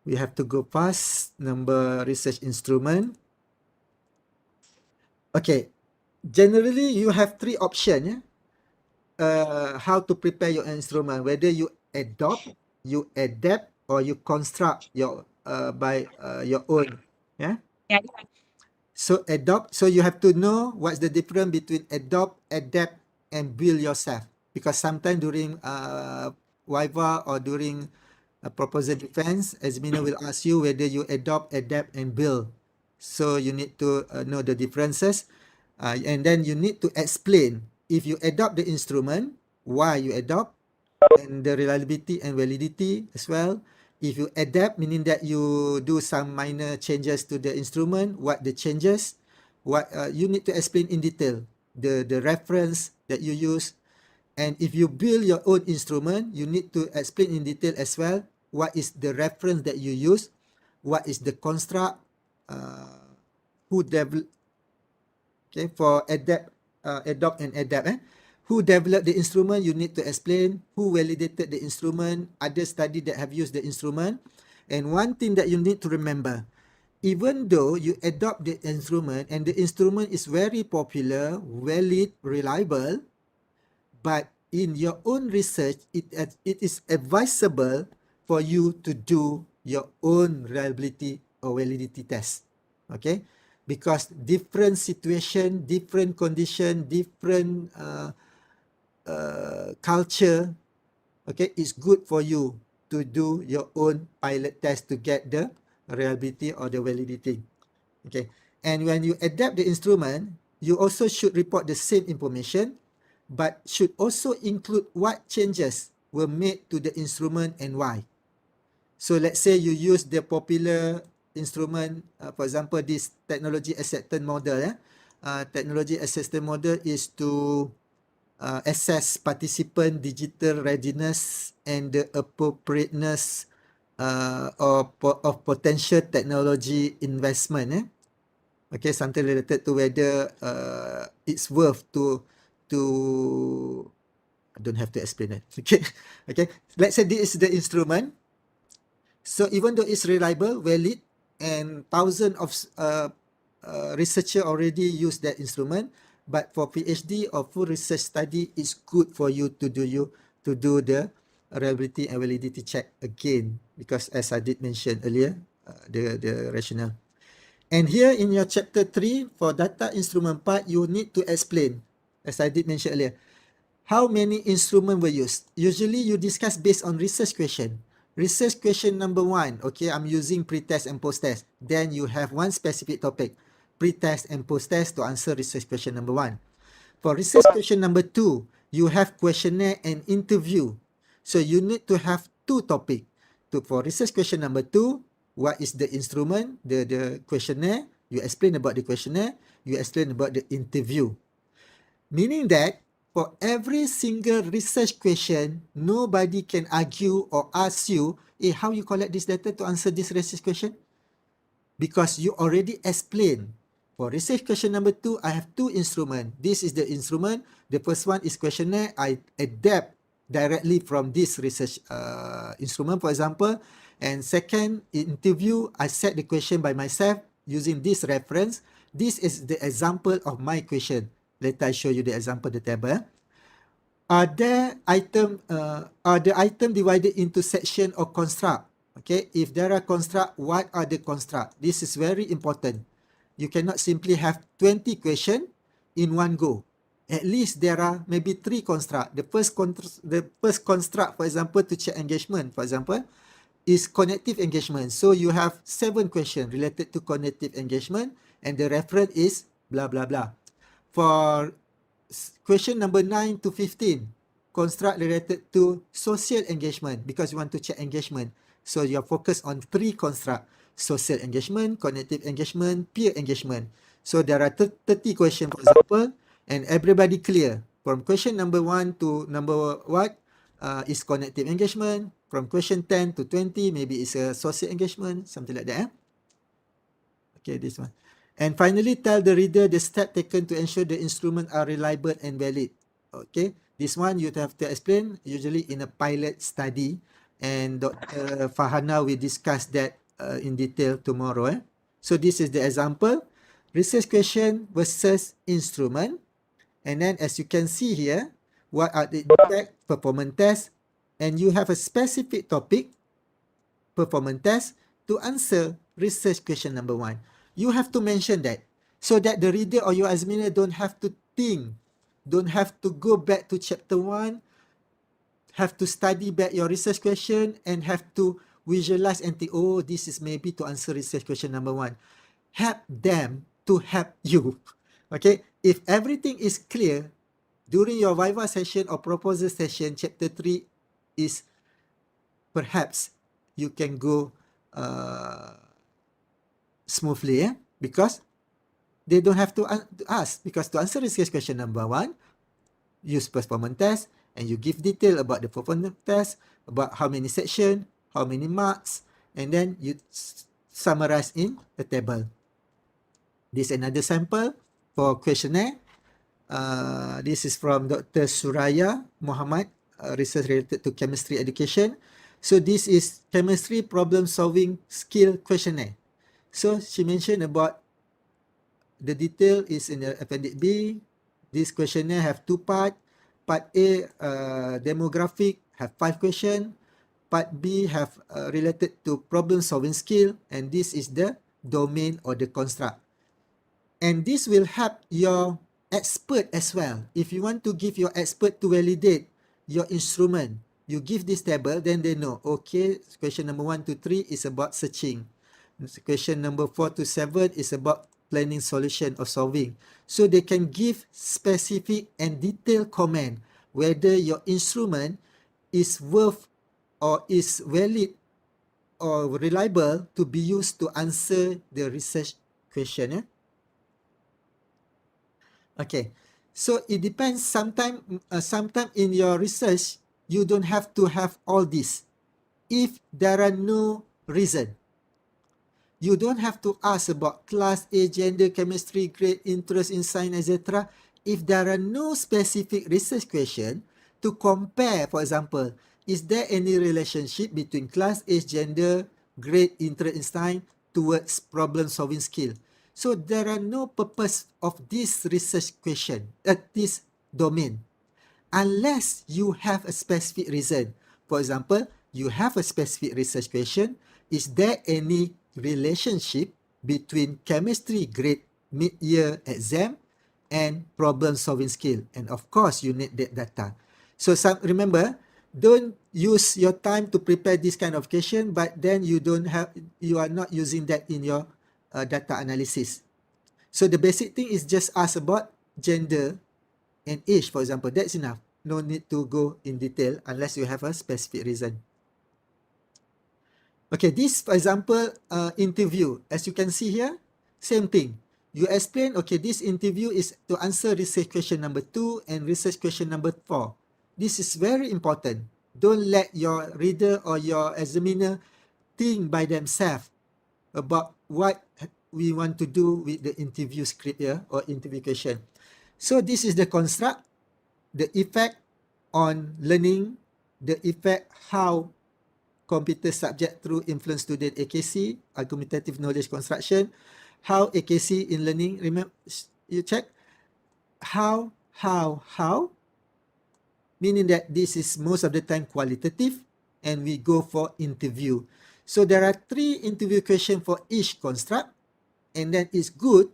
We have to go past number research instrument. Okay. Generally, you have three options. How to prepare your instrument, whether you adopt, you adapt, or you construct your by your own. Yeah. So adopt. So you have to know what's the difference between adopt, adapt, and build yourself. Because sometimes during Viva or during proposal defense, examiner will ask you whether you adopt, adapt, and build. So you need to know the differences, and then you need to explain if you adopt the instrument, why you adopt, and the reliability and validity as well. If you adapt, meaning that you do some minor changes to the instrument, what the changes, what you need to explain in detail, the reference that you use. And if you build your own instrument, you need to explain in detail as well, what is the reference that you use, what is the construct, who develop, okay, for adopt and adapt. Who developed the instrument, you need to explain. Who validated the instrument, other study that have used the instrument. And one thing that you need to remember, even though you adopt the instrument and the instrument is very popular, valid, reliable, but in your own research, it is advisable for you to do your own reliability or validity test. Okay? Because different situation, different condition, different culture, okay, it's good for you to do your own pilot test to get the reliability or the validity. Okay, and when you adapt the instrument, you also should report the same information, but should also include what changes were made to the instrument and why. So let's say you use the popular instrument, for example, this technology acceptance model. Technology acceptance model is to assess participant digital readiness and the appropriateness of potential technology investment. Okay, something related to whether it's worth to I don't have to explain it. Okay, okay. Let's say this is the instrument. So even though it's reliable, valid, and thousands of researcher already use that instrument, but for PhD or full research study, it's good for you to do the reliability and validity check again, because as I did mention earlier, the rationale. And here in your chapter 3, for data instrument part, you need to explain, as I did mention earlier, how many instruments were used. Usually you discuss based on research question. Research question number 1, okay, I'm using pre-test and post-test. Then you have one specific topic, pre-test and post-test, to answer research question number 1. For research question number 2, You have questionnaire and interview. So you need to have two topics. For research question number 2, what is the instrument, the questionnaire, you explain about the questionnaire, you explain about the interview. Meaning that for every single research question, nobody can argue or ask you, how you collect this data to answer this research question? Because you already explained. For research question number 2, I have two instruments. This is the instrument. The first one is questionnaire. I adapt directly from this research instrument, for example. And second, interview, I set the question by myself using this reference. This is the example of my question. Later I show you the example, the table. Are the item divided into section or construct? Okay, if there are construct, what are the construct? This is very important. You cannot simply have 20 questions in one go. At least there are maybe 3 construct. The first construct, for example, to check engagement, for example, is cognitive engagement. So you have 7 questions related to cognitive engagement, and the reference is blah, blah, blah. For question number 9 to 15, construct related to social engagement, because you want to check engagement. So you are focused on 3 construct: social engagement, cognitive engagement, peer engagement. So there are 30 questions, for example, and everybody clear. From question number 1 to number what is cognitive engagement. From question 10 to 20, maybe it's a social engagement, something like that. Okay, this one. And finally, tell the reader the step taken to ensure the instruments are reliable and valid. Okay, this one you have to explain, usually in a pilot study. And Dr. Farhana will discuss that in detail tomorrow. So this is the example. Research question versus instrument. And then as you can see here, what are the impact, performance test. And you have a specific topic, performance test, to answer research question number 1. You have to mention that, so that the reader or your examiner don't have to think, don't have to go back to chapter 1, have to study back your research question, and have to visualize and think, oh, this is maybe to answer research question number 1. Help them to help you. Okay, if everything is clear during your Viva session or proposal session, chapter 3 is perhaps you can go smoothly, because they don't have to ask, because to answer research question number 1, use performance test, and you give detail about the performance test, about how many sections, how many marks, and then you summarize in the table. This is another sample for questionnaire. This is from Dr. Suraya Muhammad, research related to chemistry education. So this is chemistry problem solving skill questionnaire. So she mentioned about the detail is in the appendix B. This questionnaire have 2 parts. Part A, demographic, have 5 questions. Part B have related to problem solving skill, and this is the domain or the construct. And this will help your expert as well. If you want to give your expert to validate your instrument, you give this table, then they know, okay, question number 1 to 3 is about searching. Question number 4 to 7 is about planning solution or solving. So they can give specific and detailed comment whether your instrument is worth or is valid or reliable to be used to answer the research question. Okay, so it depends. Sometime in your research, you don't have to have all this. If there are no reason, you don't have to ask about class, age, gender, chemistry, grade, interest in science, etc. If there are no specific research question to compare, for example, is there any relationship between class, age, gender, grade, interest in science towards problem solving skill? So there are no purpose of this research question at this domain unless you have a specific reason. For example, you have a specific research question. Is there any relationship between chemistry grade mid-year exam and problem solving skill? And of course, you need that data. So remember, don't use your time to prepare this kind of question, but then you are not using that in your data analysis. So the basic thing is just ask about gender and age, for example. That's enough. no need to go in detail unless you have a specific reason. Okay, this, for example, interview. As you can see here, same thing. You explain, okay, this interview is to answer research question number 2 and research question number 4. This is very important. Don't let your reader or your examiner think by themselves about what we want to do with the interview script here or interview question. So this is the construct, the effect on learning, the effect how computer subject through influence student AKC, argumentative knowledge construction, how AKC in learning, remember, you check, how, meaning that this is most of the time qualitative, and we go for interview. So there are 3 interview questions for each construct, and then it's good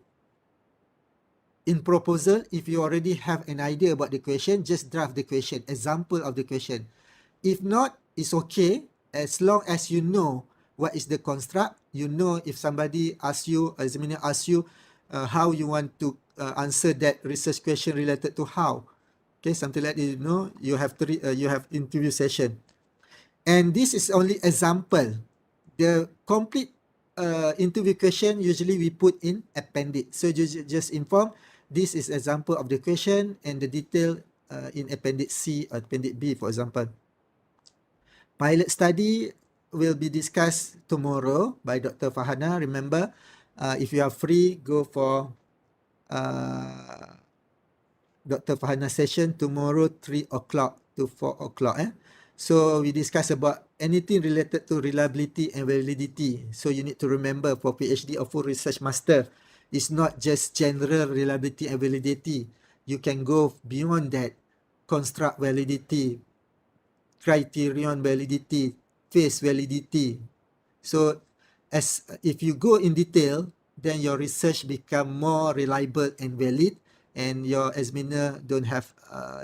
in proposal, if you already have an idea about the question, just draft the question, example of the question. If not, it's okay, as long as you know what is the construct, you know if somebody asks you, examiner asks you, how you want to answer that research question related to how. Okay, something like this, you know, you have interview session. And this is only example. The complete interview question usually we put in appendix. So just inform, this is example of the question and the detail in appendix C or appendix B, for example. Pilot study will be discussed tomorrow by Dr. Fahana. Remember, if you are free, go for Dr. Fahana session tomorrow 3 o'clock to 4 o'clock. So we discuss about anything related to reliability and validity. So you need to remember for PhD or full research master, it's not just general reliability and validity. You can go beyond that. Construct validity, criterion validity, phase validity. So as if you go in detail, then your research become more reliable and valid, and your examiner don't have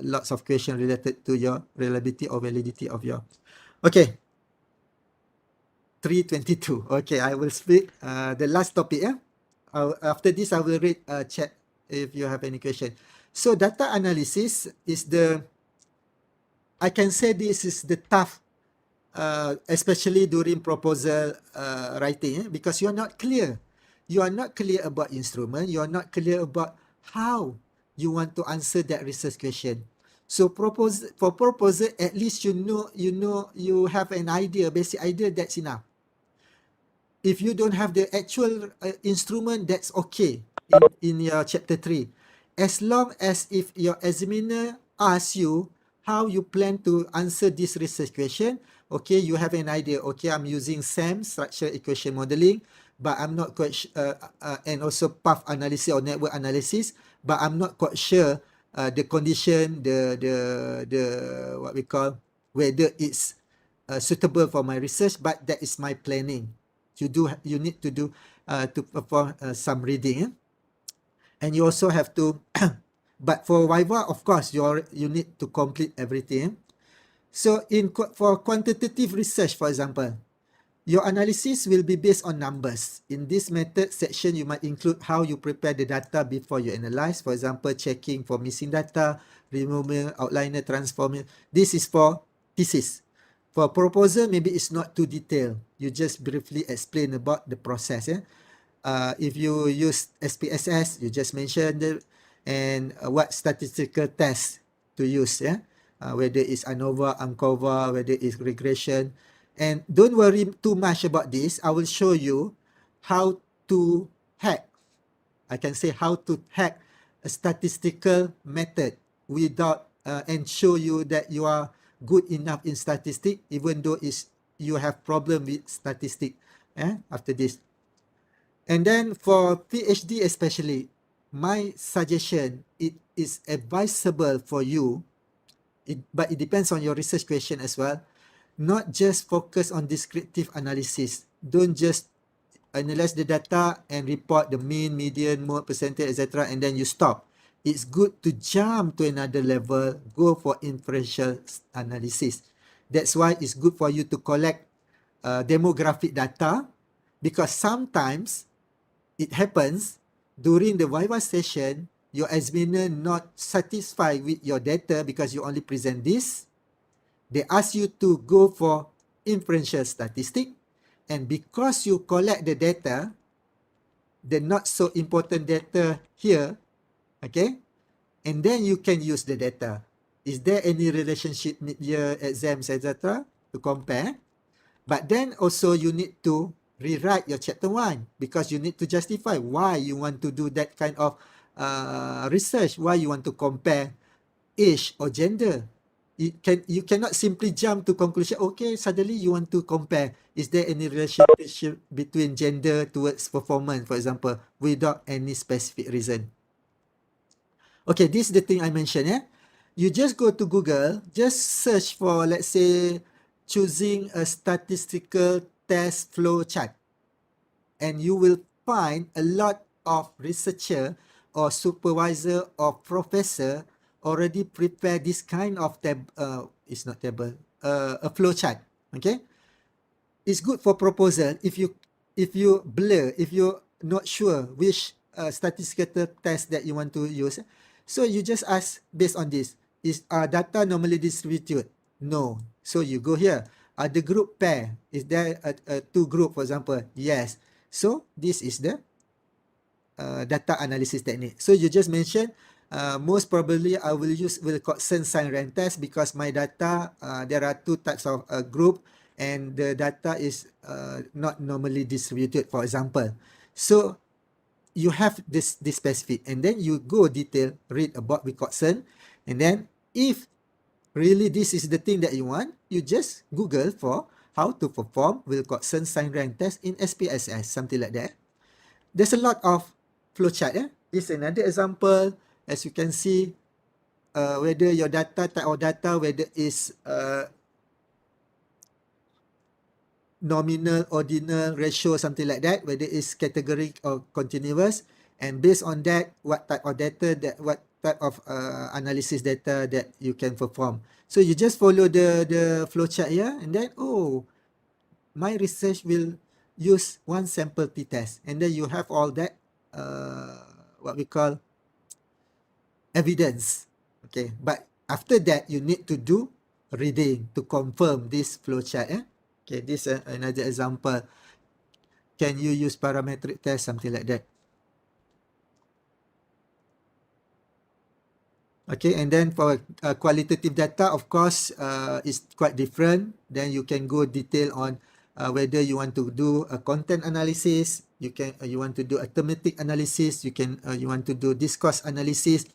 lots of questions related to your reliability or validity of your. Okay, 322. Okay, I will speak the last topic. After this, I will read chat if you have any question. So data analysis is the, I can say this is the tough, especially during proposal writing, because you are not clear. You are not clear about instrument. You are not clear about how you want to answer that research question. So for proposal, at least you have an idea, basic idea, that's enough. If you don't have the actual instrument, that's okay in your chapter 3. As long as if your examiner asks you how you plan to answer this research question, okay, you have an idea. Okay, I'm using SAM, structural equation modeling, but I'm not quite and also path analysis or network analysis, but I'm not quite sure the condition, the what we call, whether it's suitable for my research, but that is my planning. You need to do to perform some reading, and you also have to but for Viva, of course, you need to complete everything. So for quantitative research, for example, your analysis will be based on numbers. In this method section, you might include how you prepare the data before you analyze. For example, checking for missing data, removing outliner, transforming. This is for thesis. For proposal, maybe it's not too detailed. You just briefly explain about the process. If you use SPSS, you just mention and what statistical test to use. Whether it's ANOVA, ANCOVA, whether it's regression. And don't worry too much about this. I will show you how to hack. I can say how to hack a statistical method without and show you that you are good enough in statistics, even though you have problem with statistics. After this. And then for PhD especially, my suggestion, it is advisable for you, but it depends on your research question as well, not just focus on descriptive analysis. Don't just analyze the data and report the mean, median, mode, percentage, etc. and then you stop. It's good to jump to another level, go for inferential analysis. That's why it's good for you to collect demographic data, because sometimes it happens during the Viva session, your examiner not satisfied with your data because you only present this, they ask you to go for inferential statistic, and because you collect the data, the not so important data here, okay, and then you can use the data. Is there any relationship mid-year exams, etc. to compare? But then also you need to rewrite your chapter 1 because you need to justify why you want to do that kind of research, why you want to compare age or gender. You cannot simply jump to conclusion, okay, suddenly you want to compare, is there any relationship between gender towards performance, for example, without any specific reason. Okay, this is the thing I mentioned, yeah? You just go to Google, just search for, let's say, choosing a statistical test flow chart. And you will find a lot of researcher or supervisor or professor already prepare this kind of it's not table, a flow chart, okay? It's good for proposal if you blur, if you're not sure which statistical test that you want to use. So you just ask based on this. Is data normally distributed? No. So you go here. Are the group pair? Is there a two group, for example? Yes. So this is the data analysis technique. So you just mentioned most probably I will use Wilcoxon sign rank test because my data there are two types of group and the data is not normally distributed, for example. So you have this specific, and then you go detail, read about Wilcoxon, and then if really this is the thing that you want, you just Google for how to perform Wilcoxon sign rank test in SPSS, something like that. There's a lot of flowchart. This is another example. As you can see, whether your data type of data, whether is nominal, ordinal, ratio, something like that, whether it's categoric or continuous, and based on that, what type of data, what type of analysis data that you can perform. So you just follow the flowchart here, and then, oh, my research will use one sample t-test, and then you have all that, what we call evidence. Okay, but after that, you need to do reading to confirm this flowchart. Okay, this is another example. Can you use parametric test, something like that? Okay, and then for qualitative data, of course, it's quite different. Then you can go detail on whether you want to do a content analysis, you want to do a thematic analysis, you want to do discourse analysis,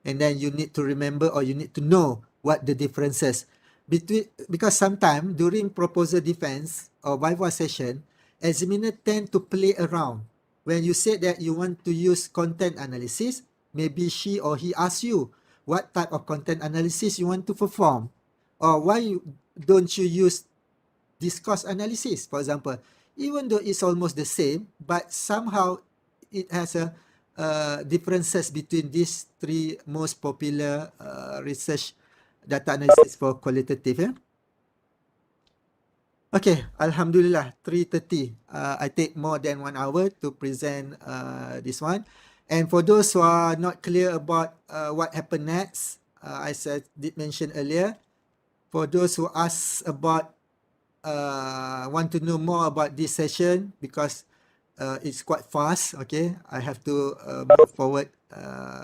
and then you need to remember or you need to know what the differences between, because sometimes during proposal defense or viva session, examiner tend to play around. When you say that you want to use content analysis, maybe she or he asks you what type of content analysis you want to perform, or why don't you use discourse analysis, for example, even though it's almost the same, but somehow it has a differences between these three most popular research data analysis for qualitative. Okay, Alhamdulillah, 3:30. I take more than 1 hour to present this one. And for those who are not clear about what happened next, I did mention earlier, for those who ask about, want to know more about this session, because it's quite fast, okay, I have to move forward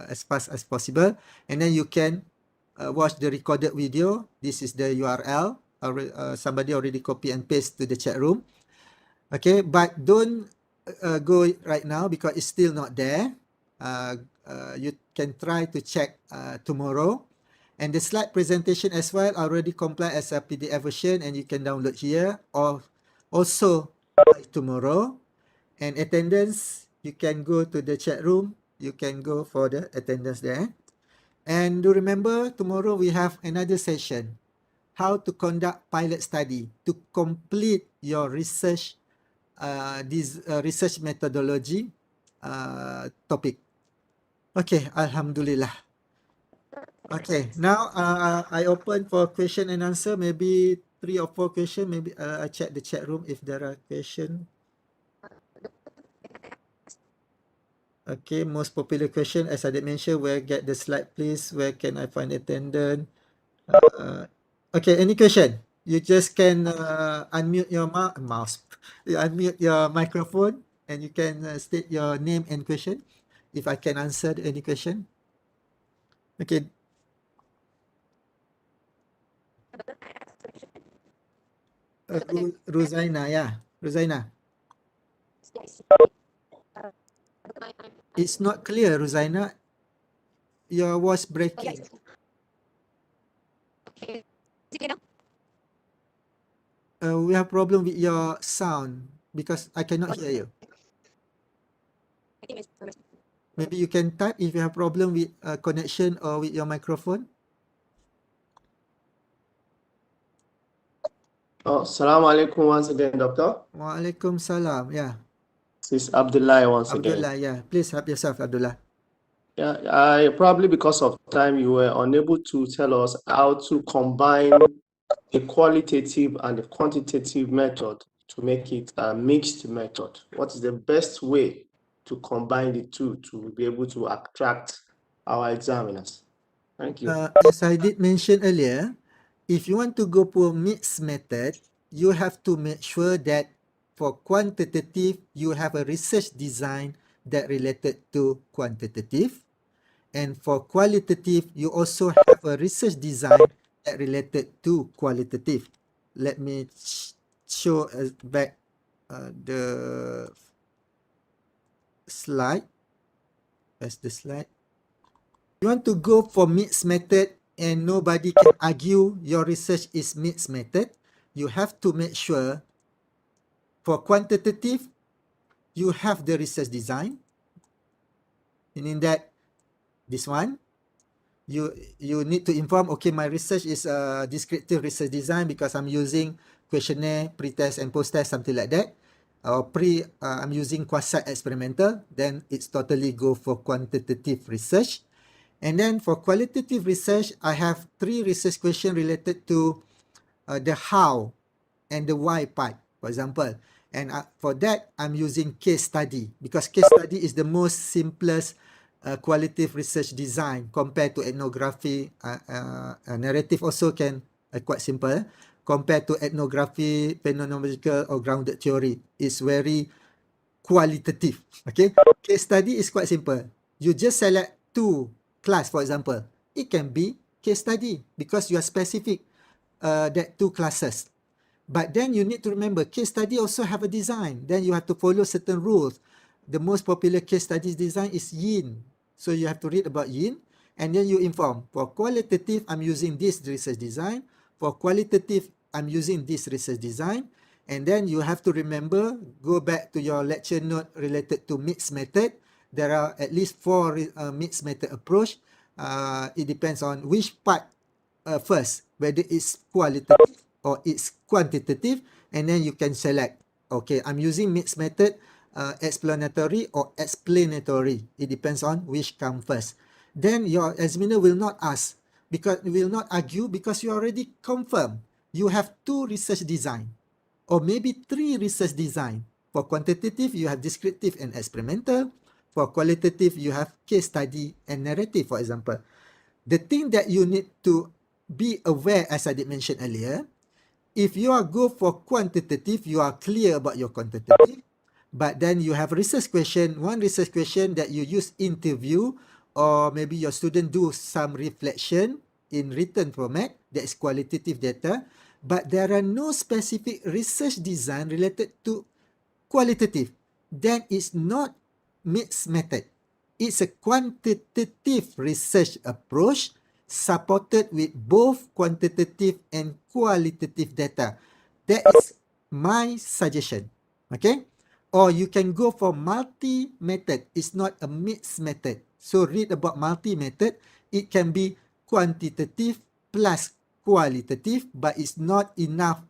as fast as possible. And then you can watch the recorded video. This is the URL. Somebody already copy and paste to the chat room. Okay, but don't go right now because it's still not there. You can try to check tomorrow. And the slide presentation as well already compiled as a PDF version, and you can download here or also tomorrow. And attendance, you can go to the chat room. You can go for the attendance there. And do remember, tomorrow we have another session, how to conduct pilot study to complete your research, this research methodology topic. Okay, Alhamdulillah. Okay, now I open for question and answer. Maybe 3 or 4 questions. Maybe I check the chat room if there are questions. Okay, most popular question, as I did mention, where get the slide please, where can I find attendant? Okay, any question? You just can unmute your mouse, you unmute your microphone and you can state your name and question if I can answer any question. Okay. Rosaina, yeah. Rosaina. It's not clear, Rosaina. Your voice breaking. We have problem with your sound because I cannot hear you. Maybe you can type if you have problem with connection or with your microphone. Oh, Assalamu alaikum once again, Doctor. Waalaikumsalam. Yeah. This is Abdullah once again. Abdullah, yeah. Please help yourself, Abdullah. Yeah, I probably because of time you were unable to tell us how to combine a qualitative and a quantitative method to make it a mixed method. What is the best way to combine the two to be able to attract our examiners? Thank you. As I did mention earlier, if you want to go for mixed method, you have to make sure that for quantitative, you have a research design that related to quantitative. And for qualitative, you also have a research design that related to qualitative. Let me show back the slide. That's the slide. You want to go for mixed method and nobody can argue your research is mixed method, you have to make sure for quantitative, you have the research design, meaning that this one, you need to inform, okay, my research is a descriptive research design because I'm using questionnaire, pre-test and post-test, something like that. Or I'm using quasi-experimental, then it's totally go for quantitative research. And then for qualitative research, I have 3 research questions related to the how and the why part, for example. And for that, I'm using case study because case study is the most simplest qualitative research design compared to ethnography. Narrative also can quite simple compared to ethnography, phenomenological or grounded theory. It's very qualitative. Okay, case study is quite simple. You just select 2 class, for example. It can be case study because you are specific that 2 classes. But then you need to remember, case study also have a design. Then you have to follow certain rules. The most popular case studies design is yin. So you have to read about yin and then you inform. For qualitative, I'm using this research design. For qualitative, I'm using this research design. And then you have to remember, go back to your lecture note related to mixed method. There are at least 4 mixed method approach. It depends on which part first, whether it's qualitative or it's quantitative, and then you can select, okay, I'm using mixed method, explanatory or explanatory. It depends on which come first. Then your examiner will not ask, because will not argue because you already confirm you have 2 research design or maybe 3 research design. For quantitative, you have descriptive and experimental. For qualitative, you have case study and narrative, for example. The thing that you need to be aware, as I did mention earlier, if you are go for quantitative, you are clear about your quantitative, but then you have research question, one research question that you use interview, or maybe your student do some reflection in written format, that is qualitative data, but there are no specific research design related to qualitative, then it's not mixed method. It's a quantitative research approach supported with both quantitative and qualitative data. That is my suggestion. Okay? Or you can go for multi-method. It's not a mixed method. So read about multi-method. It can be quantitative plus qualitative, but it's not enough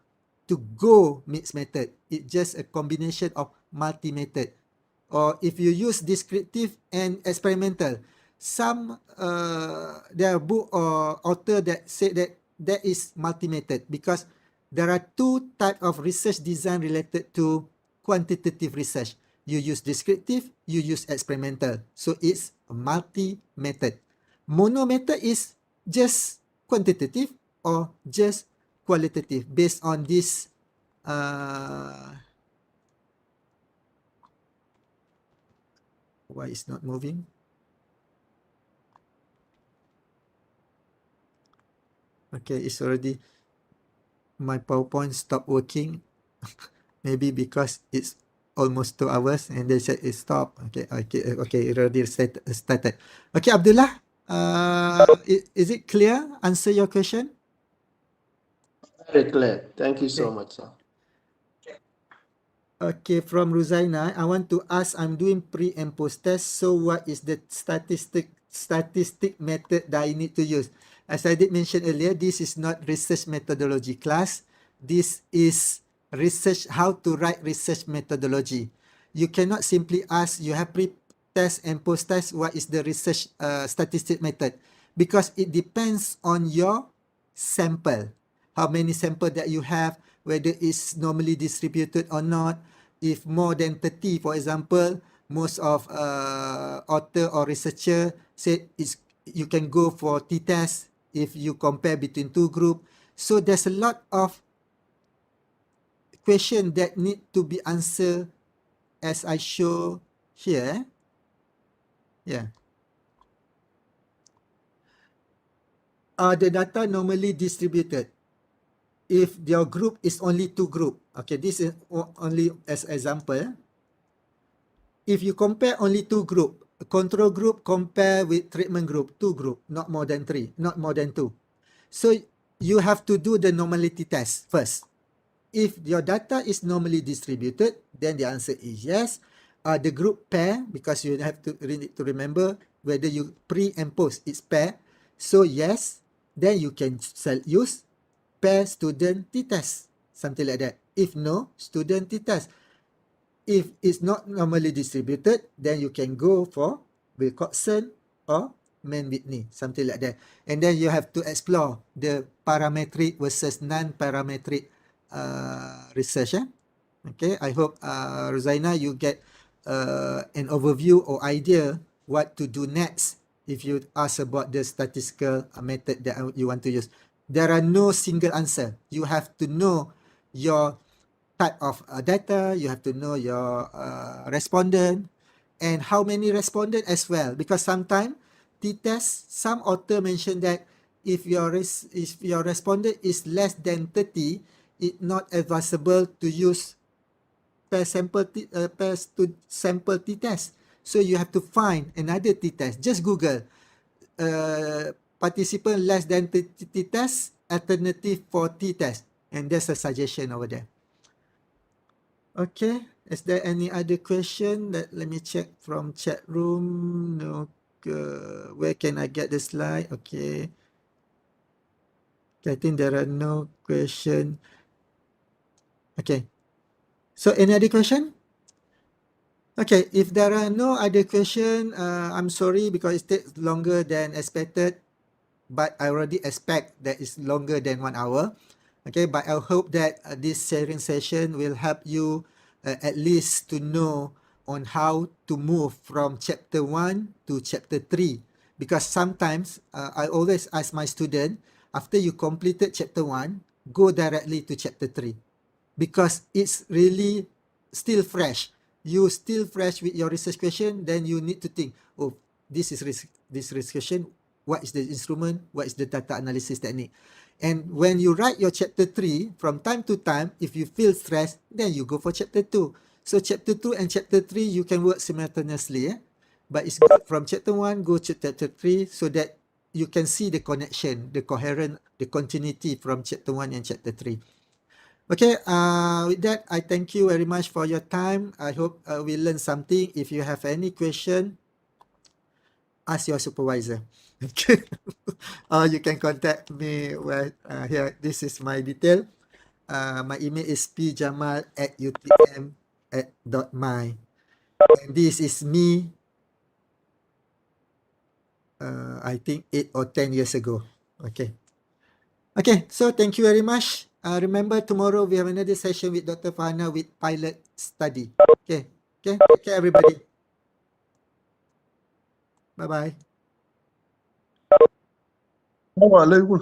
to go mixed method. It's just a combination of multi-method. Or if you use descriptive and experimental, some there are book or author that say that that is multi-method because there are 2 type of research design related to quantitative research. You use descriptive, you use experimental. So it's a multi-method. Mono method is just quantitative or just qualitative based on this why it's not moving? Okay, it's already, my PowerPoint stopped working. Maybe because it's almost 2 hours and they said it stopped. Okay, it already started. Okay, Abdullah, is it clear? Answer your question? Very clear. Thank you so Okay. much, sir. Okay, from Ruzaina, I want to ask, I'm doing pre and post test, so what is the statistic method that I need to use? As I did mention earlier, this is not research methodology class. This is research, how to write research methodology. You cannot simply ask, you have pre-test and post-test, what is the research statistic method? Because it depends on your sample. How many sample that you have, whether it's normally distributed or not. If more than 30, for example, most of author or researcher said you can go for t-test if you compare between two group. So there's a lot of question that need to be answered as I show here. Yeah. Are the data normally distributed? If your group is only two group, okay, this is only as example. If you compare only two group, control group compare with treatment group, two group, not more than three, not more than two. So you have to do the normality test first. If your data is normally distributed, then the answer is yes. The group pair, because you have to need to remember whether you pre and post it's pair. So yes, then you can use pair student t-test, something like that. If no, student t-test. If it's not normally distributed, then you can go for Wilcoxon or Mann-Whitney, something like that. And then you have to explore the parametric versus non-parametric research. Okay, I hope Rosaina, you get an overview or idea what to do next if you ask about the statistical method that you want to use. There are no single answer. You have to know your type of data, you have to know your respondent and how many respondent as well, because sometimes t-test, some author mentioned that if your respondent is less than 30, it's not advisable to use per sample t-test. So you have to find another t-test. Just Google participant less than 30 t-test, alternative for t-test, and there's a suggestion over there. Okay, is there any other question? Let me check from chat room. No, where can I get the slide? Okay. I think there are no question. Okay. So any other question? Okay, if there are no other question, I'm sorry because it takes longer than expected, but I already expect that it's longer than 1 hour. Okay, but I hope that this sharing session will help you at least to know on how to move from chapter 1 to chapter 3. Because sometimes I always ask my student, after you completed chapter 1, go directly to chapter 3. Because it's really still fresh. You still fresh with your research question, then you need to think, oh, this research question, what is the instrument, what is the data analysis technique. And when you write your chapter 3, from time to time, if you feel stressed, then you go for chapter 2. So chapter 2 and chapter 3, you can work simultaneously. But it's good from chapter 1, go to chapter 3, so that you can see the connection, the coherent, the continuity from chapter 1 and chapter 3. Okay, with that, I thank you very much for your time. I hope we learned something. If you have any question, ask your supervisor. Okay. Or you can contact me here. This is my detail. My email is pjamal@utm.my. And this is me, I think 8 or 10 years ago. Okay. Okay, so thank you very much. Remember, tomorrow we have another session with Dr. Fahana with pilot study. Okay. Okay, take care everybody. Bye-bye. Assalamu alaikum.